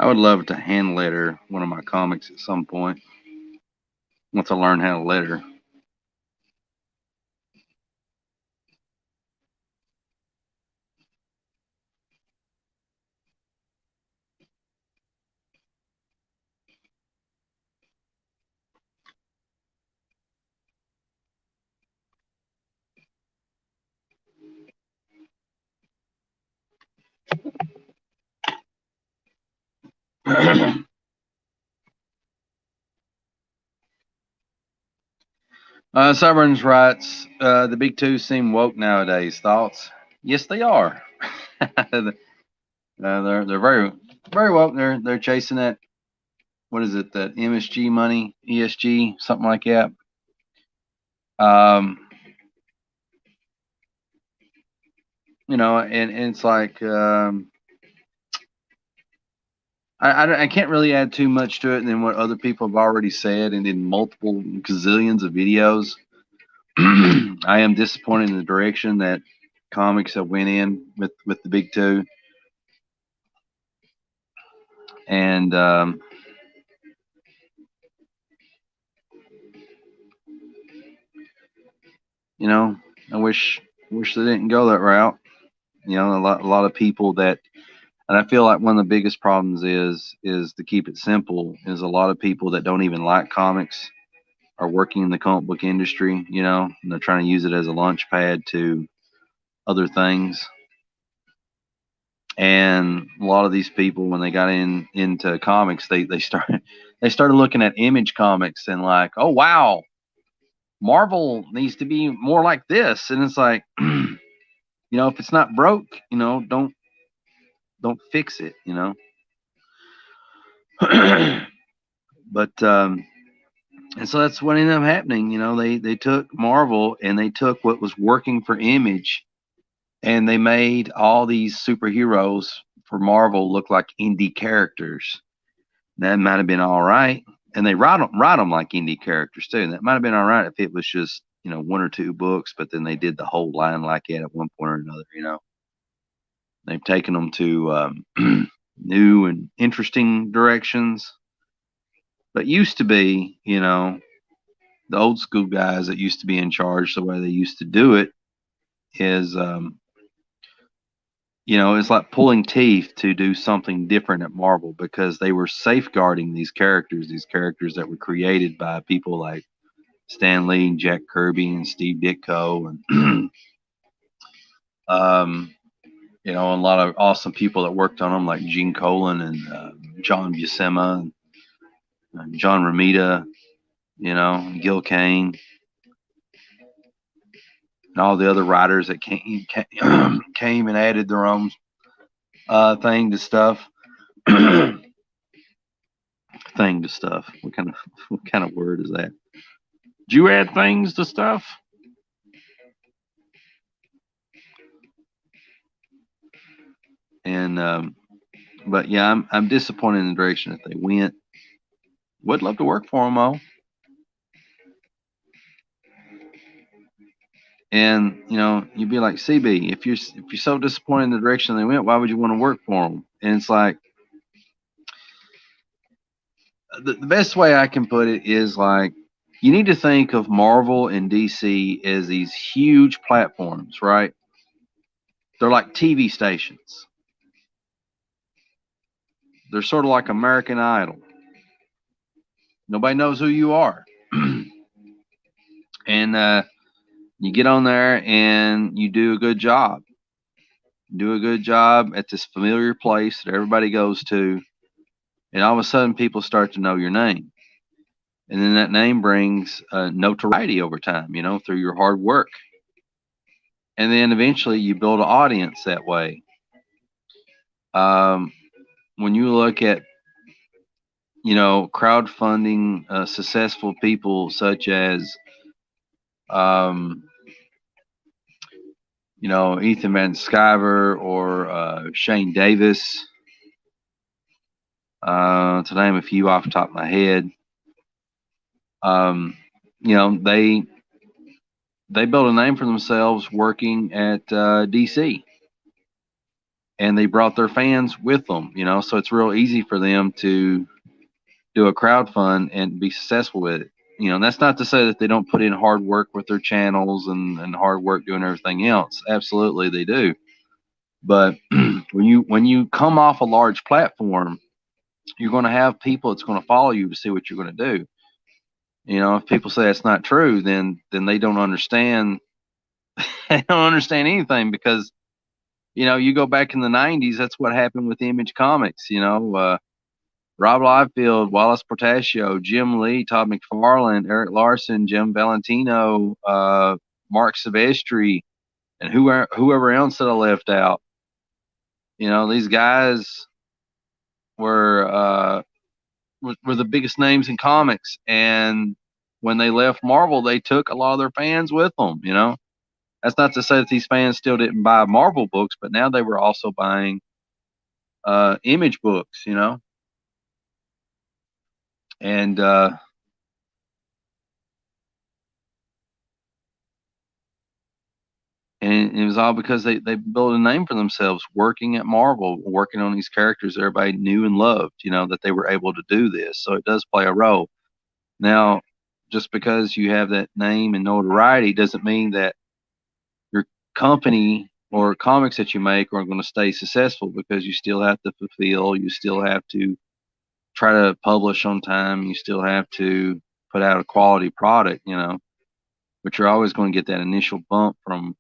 I would love to hand letter one of my comics at some point once I learn how to letter. Sovereigns writes, the big two seem woke nowadays. Thoughts? Yes, they are. They're very very woke. They're chasing that. What is it? That MSG money, ESG, something like that. You know, and it's like I can't really add too much to it than what other people have already said and in multiple gazillions of videos. I am disappointed in the direction that comics have went in with the big two, and you know, I wish they didn't go that route. You know, a lot of people that, and I feel like one of the biggest problems is to keep it simple. Is a lot of people that don't even like comics are working in the comic book industry. You know, and they're trying to use it as a launch pad to other things. And a lot of these people, when they got into comics, they started looking at Image Comics and like, oh wow, Marvel needs to be more like this. And it's like, if it's not broke, don't fix it. But and so that's what ended up happening. They took Marvel and they took what was working for Image and they made all these superheroes for Marvel look like indie characters. That might have been all right, and they write them like indie characters too. And that might have been all right if it was just one or two books, but then they did the whole line like that at one point or another. They've taken them to new and interesting directions. But used to be, the old school guys that used to be in charge, the way they used to do it is it's like pulling teeth to do something different at Marvel because they were safeguarding these characters that were created by people like Stan Lee, Jack Kirby, and Steve Ditko, and and a lot of awesome people that worked on them like Gene Colan and John Buscema and John Romita, Gil Kane, and all the other writers that came and added their own thing to stuff. Thing to stuff. What kind of word is that? Do you add things to stuff? And but yeah, I'm disappointed in the direction that they went. Would love to work for them though. And you'd be like CB, if you're so disappointed in the direction they went, why would you want to work for them? And it's like the best way I can put it is like you need to think of Marvel and DC as these huge platforms, right? They're like TV stations. They're sort of like American Idol. Nobody knows who you are. And you get on there and you do a good job. Do a good job at this familiar place that everybody goes to, and all of a sudden people start to know your name. And then that name brings notoriety over time, through your hard work. And then eventually you build an audience that way. Um, when you look at, crowdfunding successful people such as, um, Ethan Van Sciver or Shane Davis, to name a few off the top of my head. They built a name for themselves working at DC, and they brought their fans with them. So it's real easy for them to do a crowd fund and be successful with it. And that's not to say that they don't put in hard work with their channels and hard work doing everything else. Absolutely, they do. But when you come off a large platform, you're going to have people that's going to follow you to see what you're going to do. If people say that's not true, then they don't understand. They don't understand anything because you go back in the '90s. That's what happened with Image Comics. Rob Liefeld, Wallace Portacio, Jim Lee, Todd McFarlane, Eric Larson, Jim Valentino, Mark Silvestri, and whoever else that I left out. These guys were the biggest names in comics, and when they left Marvel, they took a lot of their fans with them. That's not to say that these fans still didn't buy Marvel books, but now they were also buying Image books. And and it was all because they built a name for themselves working at Marvel, working on these characters everybody knew and loved, that they were able to do this. So it does play a role. Now, just because you have that name and notoriety doesn't mean that your company or comics that you make are going to stay successful, because you still have to fulfill, you still have to try to publish on time, you still have to put out a quality product, but you're always going to get that initial bump from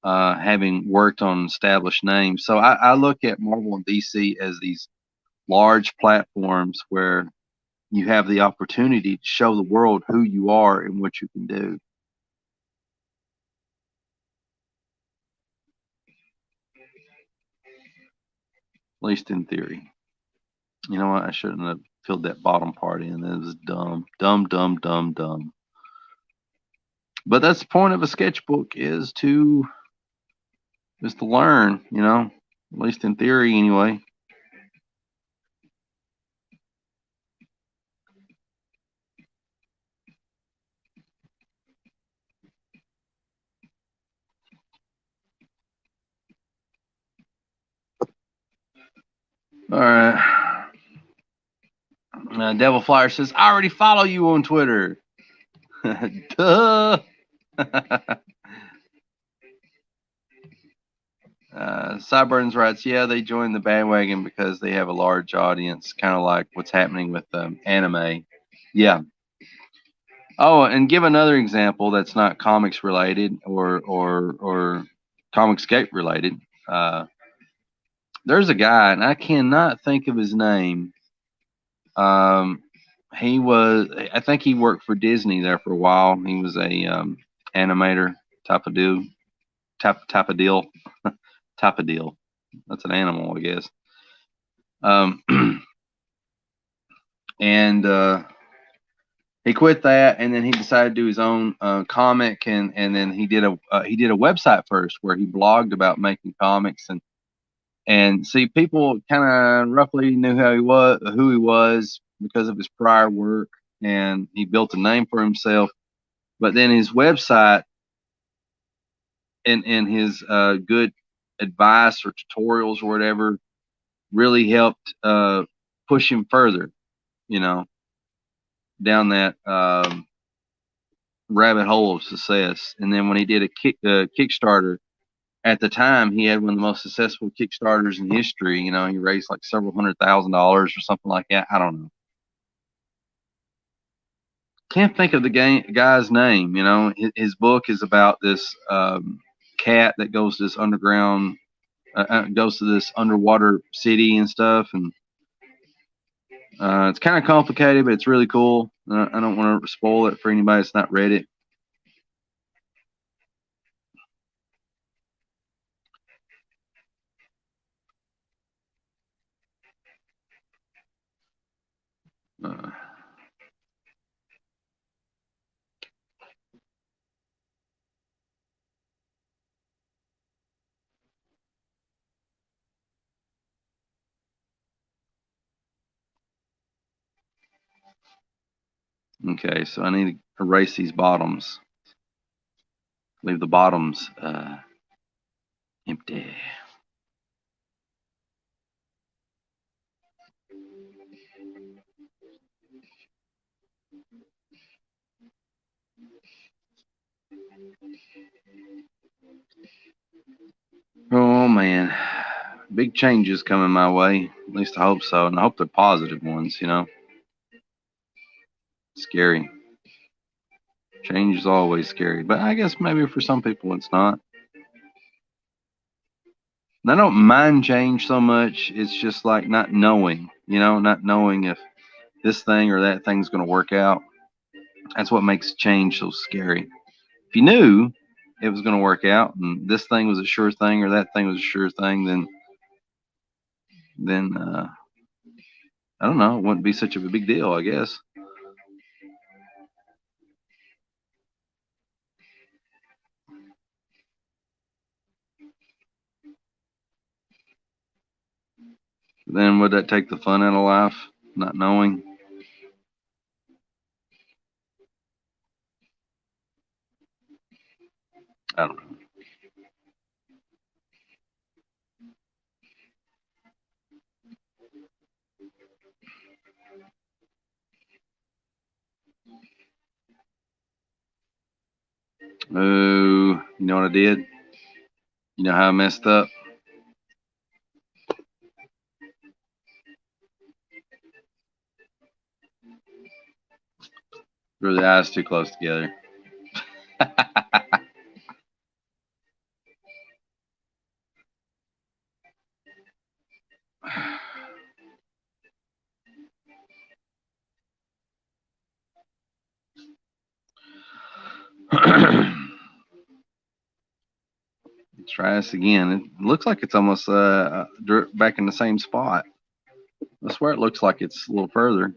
having worked on established names. So I look at Marvel and DC as these large platforms where you have the opportunity to show the world who you are and what you can do. At least in theory. You know what? I shouldn't have filled that bottom part in. It was dumb, dumb, dumb, dumb, dumb. But that's the point of a sketchbook, is to learn. At least in theory, anyway. All right. Devil Flyer says, I already follow you on Twitter. Duh. Sideburns writes, yeah, they joined the bandwagon because they have a large audience, kind of like what's happening with anime. Yeah. Oh, and give another example that's not comics related or Comicsgate related. There's a guy, and I cannot think of his name. I think he worked for Disney there for a while. He was a animator type of deal, type of deal, type of deal. That's an animal, I guess. Um, and he quit that, and then he decided to do his own comic, and then he did a website first where he blogged about making comics, and see, people kind of roughly knew who he was because of his prior work, and he built a name for himself. But then his website and his good advice or tutorials or whatever really helped push him further, you know, down that rabbit hole of success. And then when he did a Kickstarter, at the time he had one of the most successful Kickstarters in history. He raised like several $100,000 or something like that. I don't know. Can't think of the guy's name. His book is about this cat that goes to this underground, goes to this underwater city and stuff, and it's kind of complicated, but it's really cool. I don't want to spoil it for anybody that's not read it. Uh, okay, so I need to erase these bottoms. Leave the bottoms empty. Oh man, big changes coming my way. At least I hope so, and I hope they're positive ones. Scary. Change is always scary, but I guess maybe for some people it's not. And I don't mind change so much. It's just like not knowing, not knowing if this thing or that thing's going to work out. That's what makes change so scary. If you knew it was going to work out and this thing was a sure thing or that thing was a sure thing, then I don't know, it wouldn't be such a big deal, I guess. Then would that take the fun out of life? not knowing. I don't know. Oh, you know what I did? You know how I messed up? Drew the eyes too close together. Let's try this again. It looks like it's almost back in the same spot. I swear it looks like it's a little further.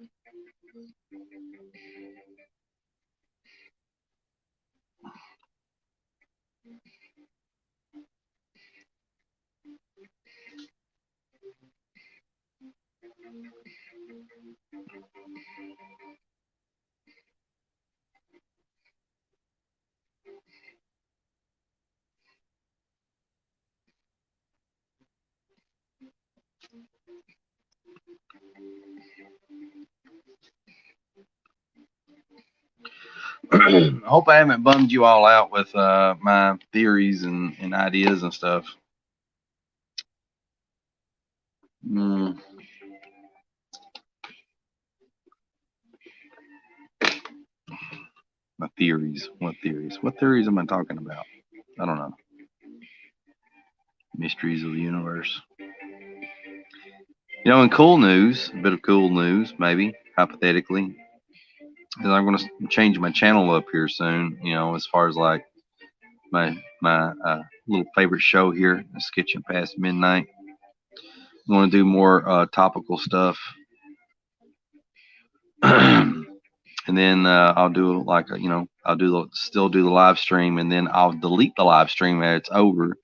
I hope I haven't bummed you all out with my theories and ideas and stuff. Mm, my theories. What theories? What theories am I talking about? I don't know. Mysteries of the universe. You know, in cool news, a bit of cool news, maybe, hypothetically, is I'm going to change my channel up here soon, you know, as far as like my little favorite show here, Sketching Past Midnight. I want to do more topical stuff. And then I'll do like you know still do the live stream, and then I'll delete the live stream as it's over,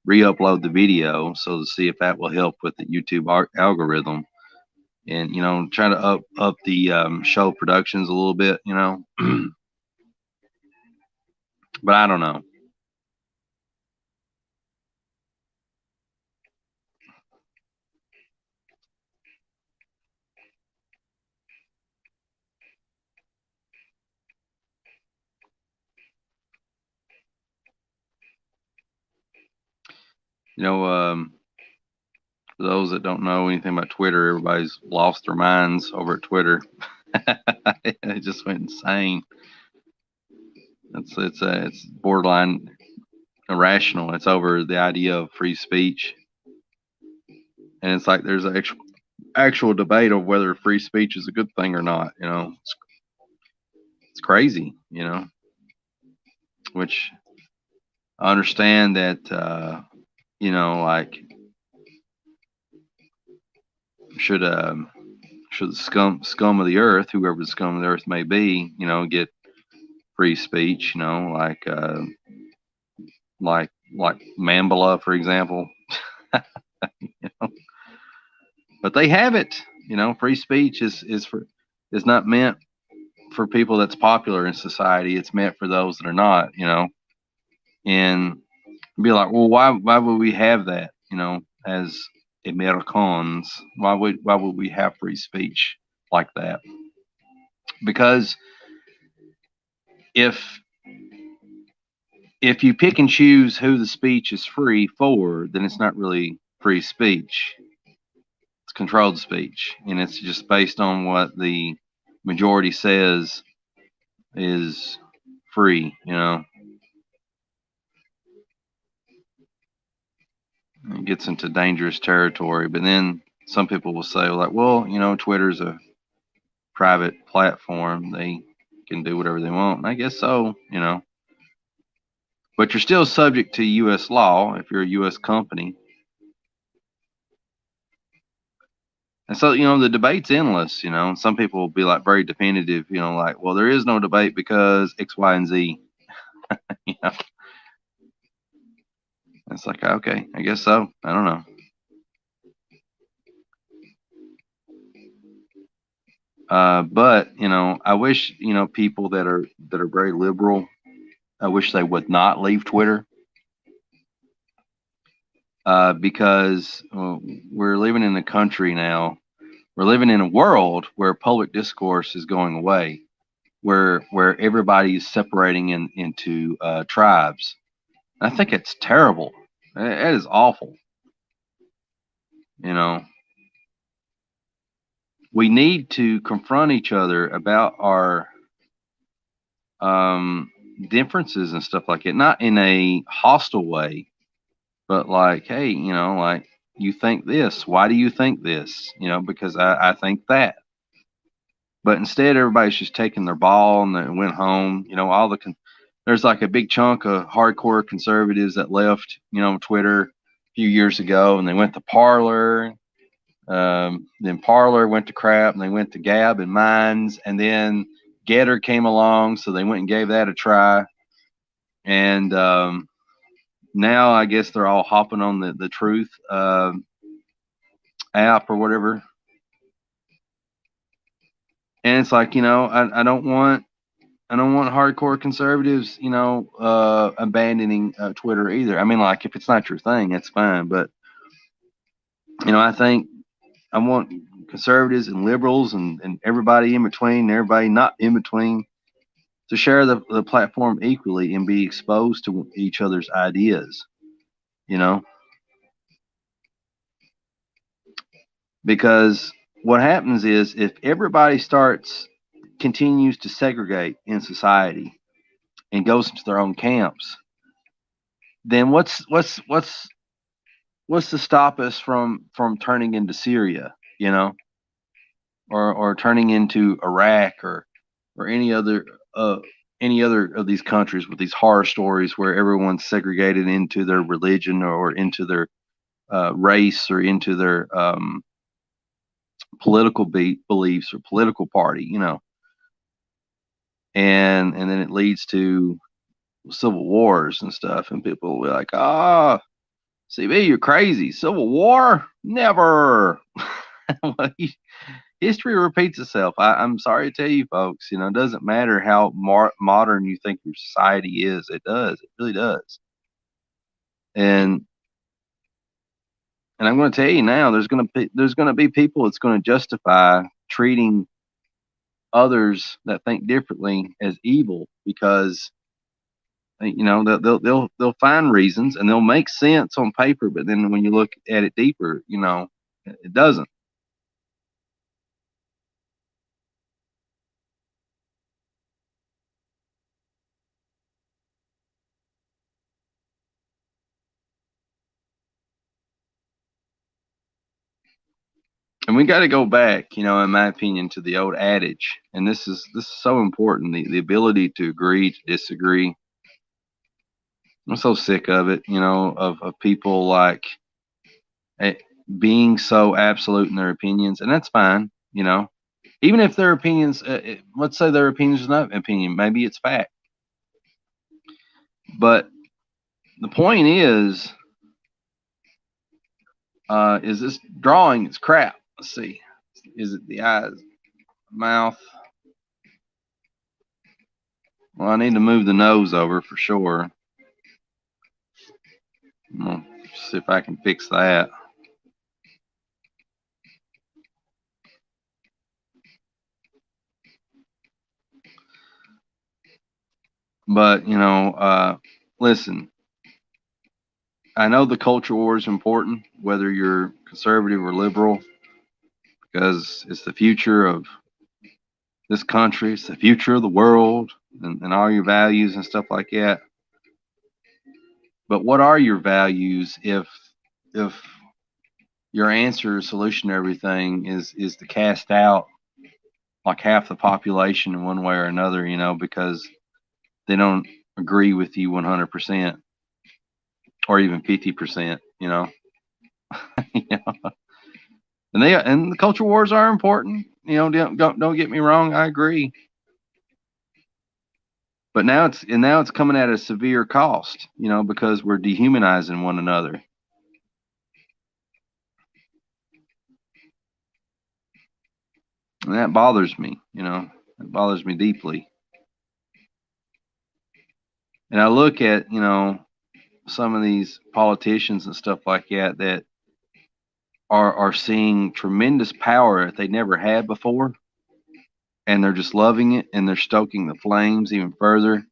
re-upload the video, so to see if that will help with the YouTube algorithm, and you know try to up the show productions a little bit, you know. But I don't know. You know, for those that don't know anything about Twitter, everybody's lost their minds over at Twitter. It just went insane. It's borderline irrational. It's over the idea of free speech, and it's like there's an actual debate of whether free speech is a good thing or not. You know, it's crazy. You know, which I understand that. You know, like should should the scum of the earth, whoever the scum of the earth may be, you know, get free speech. You know, like Mambala, for example. You know? But they have it. You know, free speech is not meant for people that's popular in society. It's meant for those that are not. You know, and be like, well, why would we have that? You know, as Americans, why would we have free speech like that? Because if if you pick and choose who the speech is free for, then it's not really free speech. It's controlled speech, and it's just based on what the majority says is free. You know, it gets into dangerous territory. But then some people will say, like, well, you know, Twitter's a private platform. They can do whatever they want. And I guess so, you know. But you're still subject to U.S. law if you're a U.S. company. And so, you know, the debate's endless, you know. Some people will be like very definitive, you know, like, well, there is no debate because X, Y, and Z. You know, it's like, okay, I guess so. I don't know. But I wish people that are very liberal. I wish they would not leave Twitter, because we're living in a country now. We're living in a world where public discourse is going away, where everybody is separating into tribes. I think it's terrible. It is awful. You know, we need to confront each other about our um, differences and stuff like it, not in a hostile way, but like, hey, like, you think this. Why do you think this? Because I think that. But instead, everybody's just taking their ball and they went home. There's like a big chunk of hardcore conservatives that left, Twitter a few years ago, and they went to Parler. Then Parler went to crap, and they went to Gab and Minds, and then Getter came along, so they went and gave that a try. And now I guess they're all hopping on the Truth app or whatever. And it's like, I don't want hardcore conservatives, abandoning Twitter either. I mean, like, if it's not your thing, that's fine. But I think I want conservatives and liberals and everybody in between, everybody not in between, to share the platform equally and be exposed to each other's ideas, because what happens is, if everybody continues to segregate in society and goes into their own camps, then what's to stop us from turning into Syria, or turning into Iraq, or any other of these countries with these horror stories where everyone's segregated into their religion or into their race or into their political beliefs or political party, and then it leads to civil wars and stuff, and people will be like, CB, you're crazy. Civil War? Never. Well, history repeats itself. I'm sorry to tell you, folks. It doesn't matter how modern you think your society is. It does. It really does. And I'm going to tell you now, there's going to be people that's going to justify treating others that think differently as evil, because they'll find reasons and they'll make sense on paper, but then when you look at it deeper, it doesn't. And we got to go back, in my opinion, to the old adage, and this is so important: the ability to agree to disagree. I'm so sick of it, of people like eh, being so absolute in their opinions, and that's fine, even if their opinions, let's say their opinion is not opinion, maybe it's fact, but the point is this drawing is crap. Let's see, is it the eyes, mouth? Well, I need to move the nose over for sure. I'm gonna see if I can fix that. But listen, I know the culture war is important, whether you're conservative or liberal, because it's the future of this country, it's the future of the world, and all your values and stuff like that. But what are your values if your answer, solution to everything is to cast out like half the population in one way or another, because they don't agree with you 100% or even 50%, You know? And the culture wars are important. Don't get me wrong, I agree. But now it's coming at a severe cost, because we're dehumanizing one another. And that bothers me, you know, it bothers me deeply. And I look at, you know, some of these politicians and stuff like that that are seeing tremendous power that they never had before, and they're just loving it, and they're stoking the flames even further.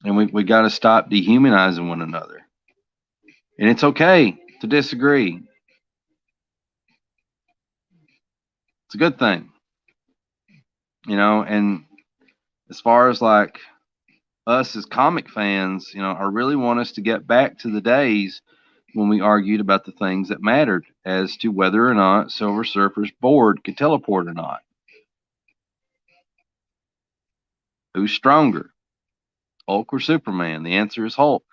And we got to stop dehumanizing one another. And it's okay to disagree. It's a good thing, you know. And as far as like us as comic fans, you know, I really want us to get back to the days when we argued about the things that mattered as to whether or not Silver Surfer's board could teleport or not. Who's stronger, Hulk or Superman? The answer is Hulk.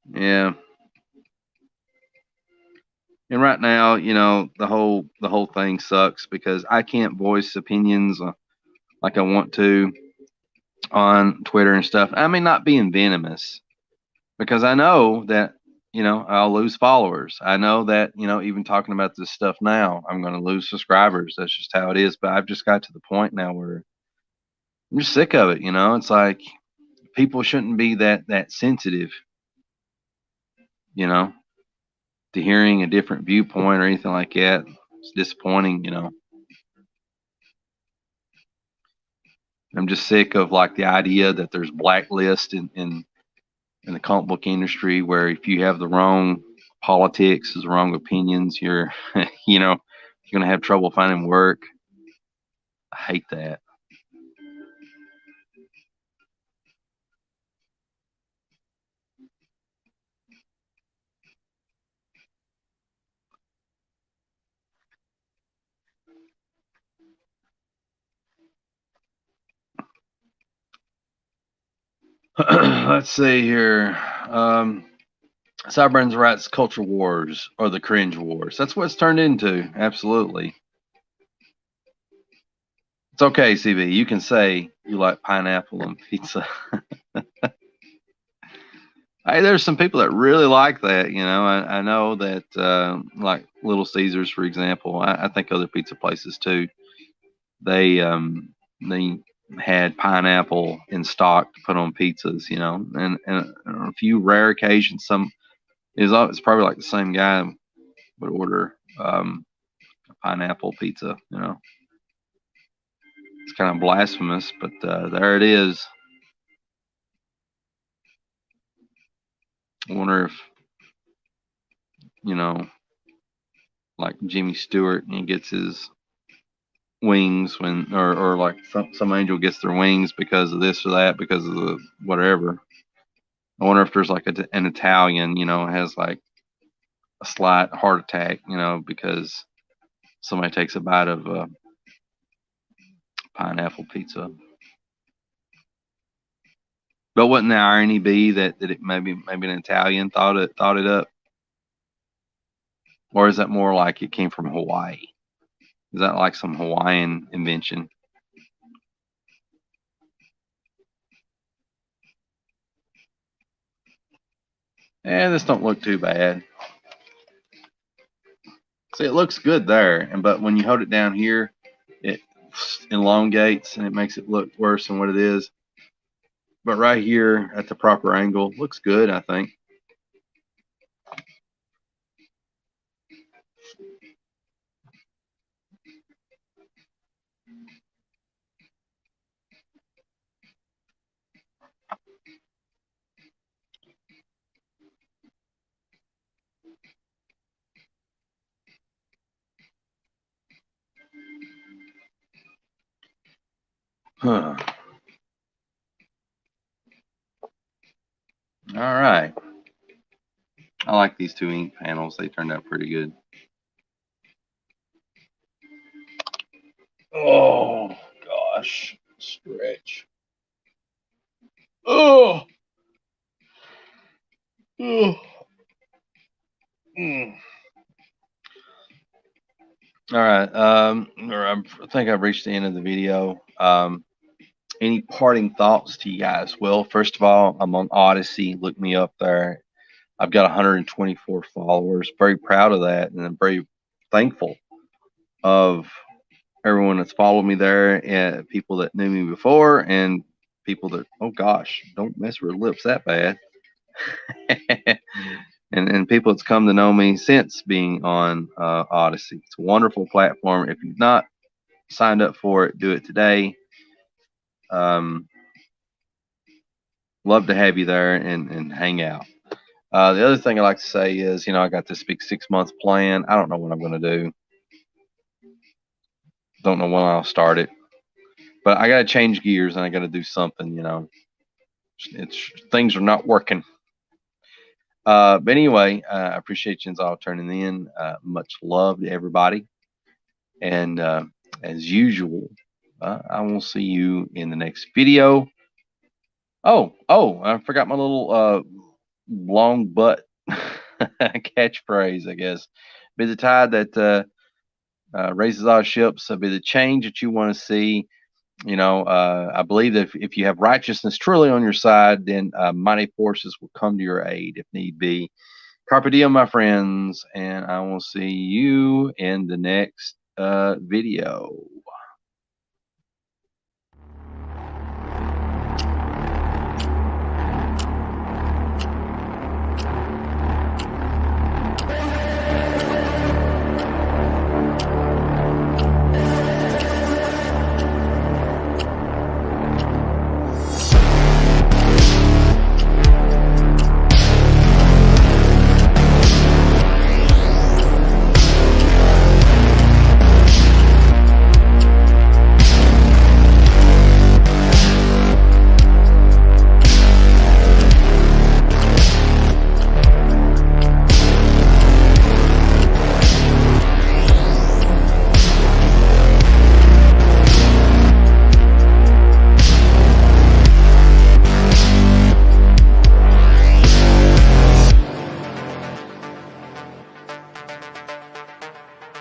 Yeah. And right now, you know, the whole thing sucks because I can't voice opinions like I want to on Twitter and stuff. I mean, not being venomous because I know that, you know, I'll lose followers. I know that, you know, even talking about this stuff now, I'm going to lose subscribers. That's just how it is. But I've just got to the point now where I'm just sick of it. You know, it's like people shouldn't be that sensitive, you know, to hearing a different viewpoint or anything like that. It's disappointing, you know. I'm just sick of like the idea that there's blacklist in the comic book industry where if you have the wrong politics, the wrong opinions, you're you know, you're gonna have trouble finding work. I hate that. Let's see here. Cyburns writes culture wars or the cringe wars. That's what it's turned into. Absolutely. It's okay, CB. You can say you like pineapple on pizza. Hey, there's some people that really like that. You know, I know that like Little Caesars, for example. I think other pizza places too. They had pineapple in stock to put on pizzas. You know, and on a few rare occasions, it's probably like the same guy would order a pineapple pizza. You know, it's kind of blasphemous, but there it is. I wonder if, you know, like Jimmy Stewart, and he gets his wings when, or like some angel gets their wings because of this or that, because of the whatever. I wonder if there's like an Italian, you know, has like a slight heart attack, you know, because somebody takes a bite of pineapple pizza. But wouldn't the irony be that it maybe an Italian thought it up, or is that more like it came from Hawaii? Is that like some Hawaiian invention? This don't look too bad. See, it looks good there, but when you hold it down here, it elongates and it makes it look worse than what it is. But right here at the proper angle, looks good, I think. Huh. All right. I like these two ink panels. They turned out pretty good. Oh, gosh. Stretch. Oh. Oh. Mm. All right. I think I've reached the end of the video. Any parting thoughts to you guys? Well, first of all, I'm on Odyssey. Look me up there. I've got 124 followers. Very proud of that, and I'm very thankful of everyone that's followed me there, and people that knew me before, and people that, oh gosh, don't mess with her lips that bad. and people that's come to know me since being on Odyssey. It's a wonderful platform. If you've not signed up for it, do it today. Um, love to have you there and hang out. The other thing I like to say is, I got this big 6 month plan. I don't know what I'm going to do. Don't know when I'll start it, but I got to change gears and I got to do something. It's things are not working. But anyway, I appreciate you all turning in. Much love to everybody, and as usual, I will see you in the next video. Oh, I forgot my little long butt catchphrase, I guess. Be the tide that raises all ships. Be the change that you want to see. I believe that if you have righteousness truly on your side, then mighty forces will come to your aid if need be. Carpe diem, my friends, and I will see you in the next video.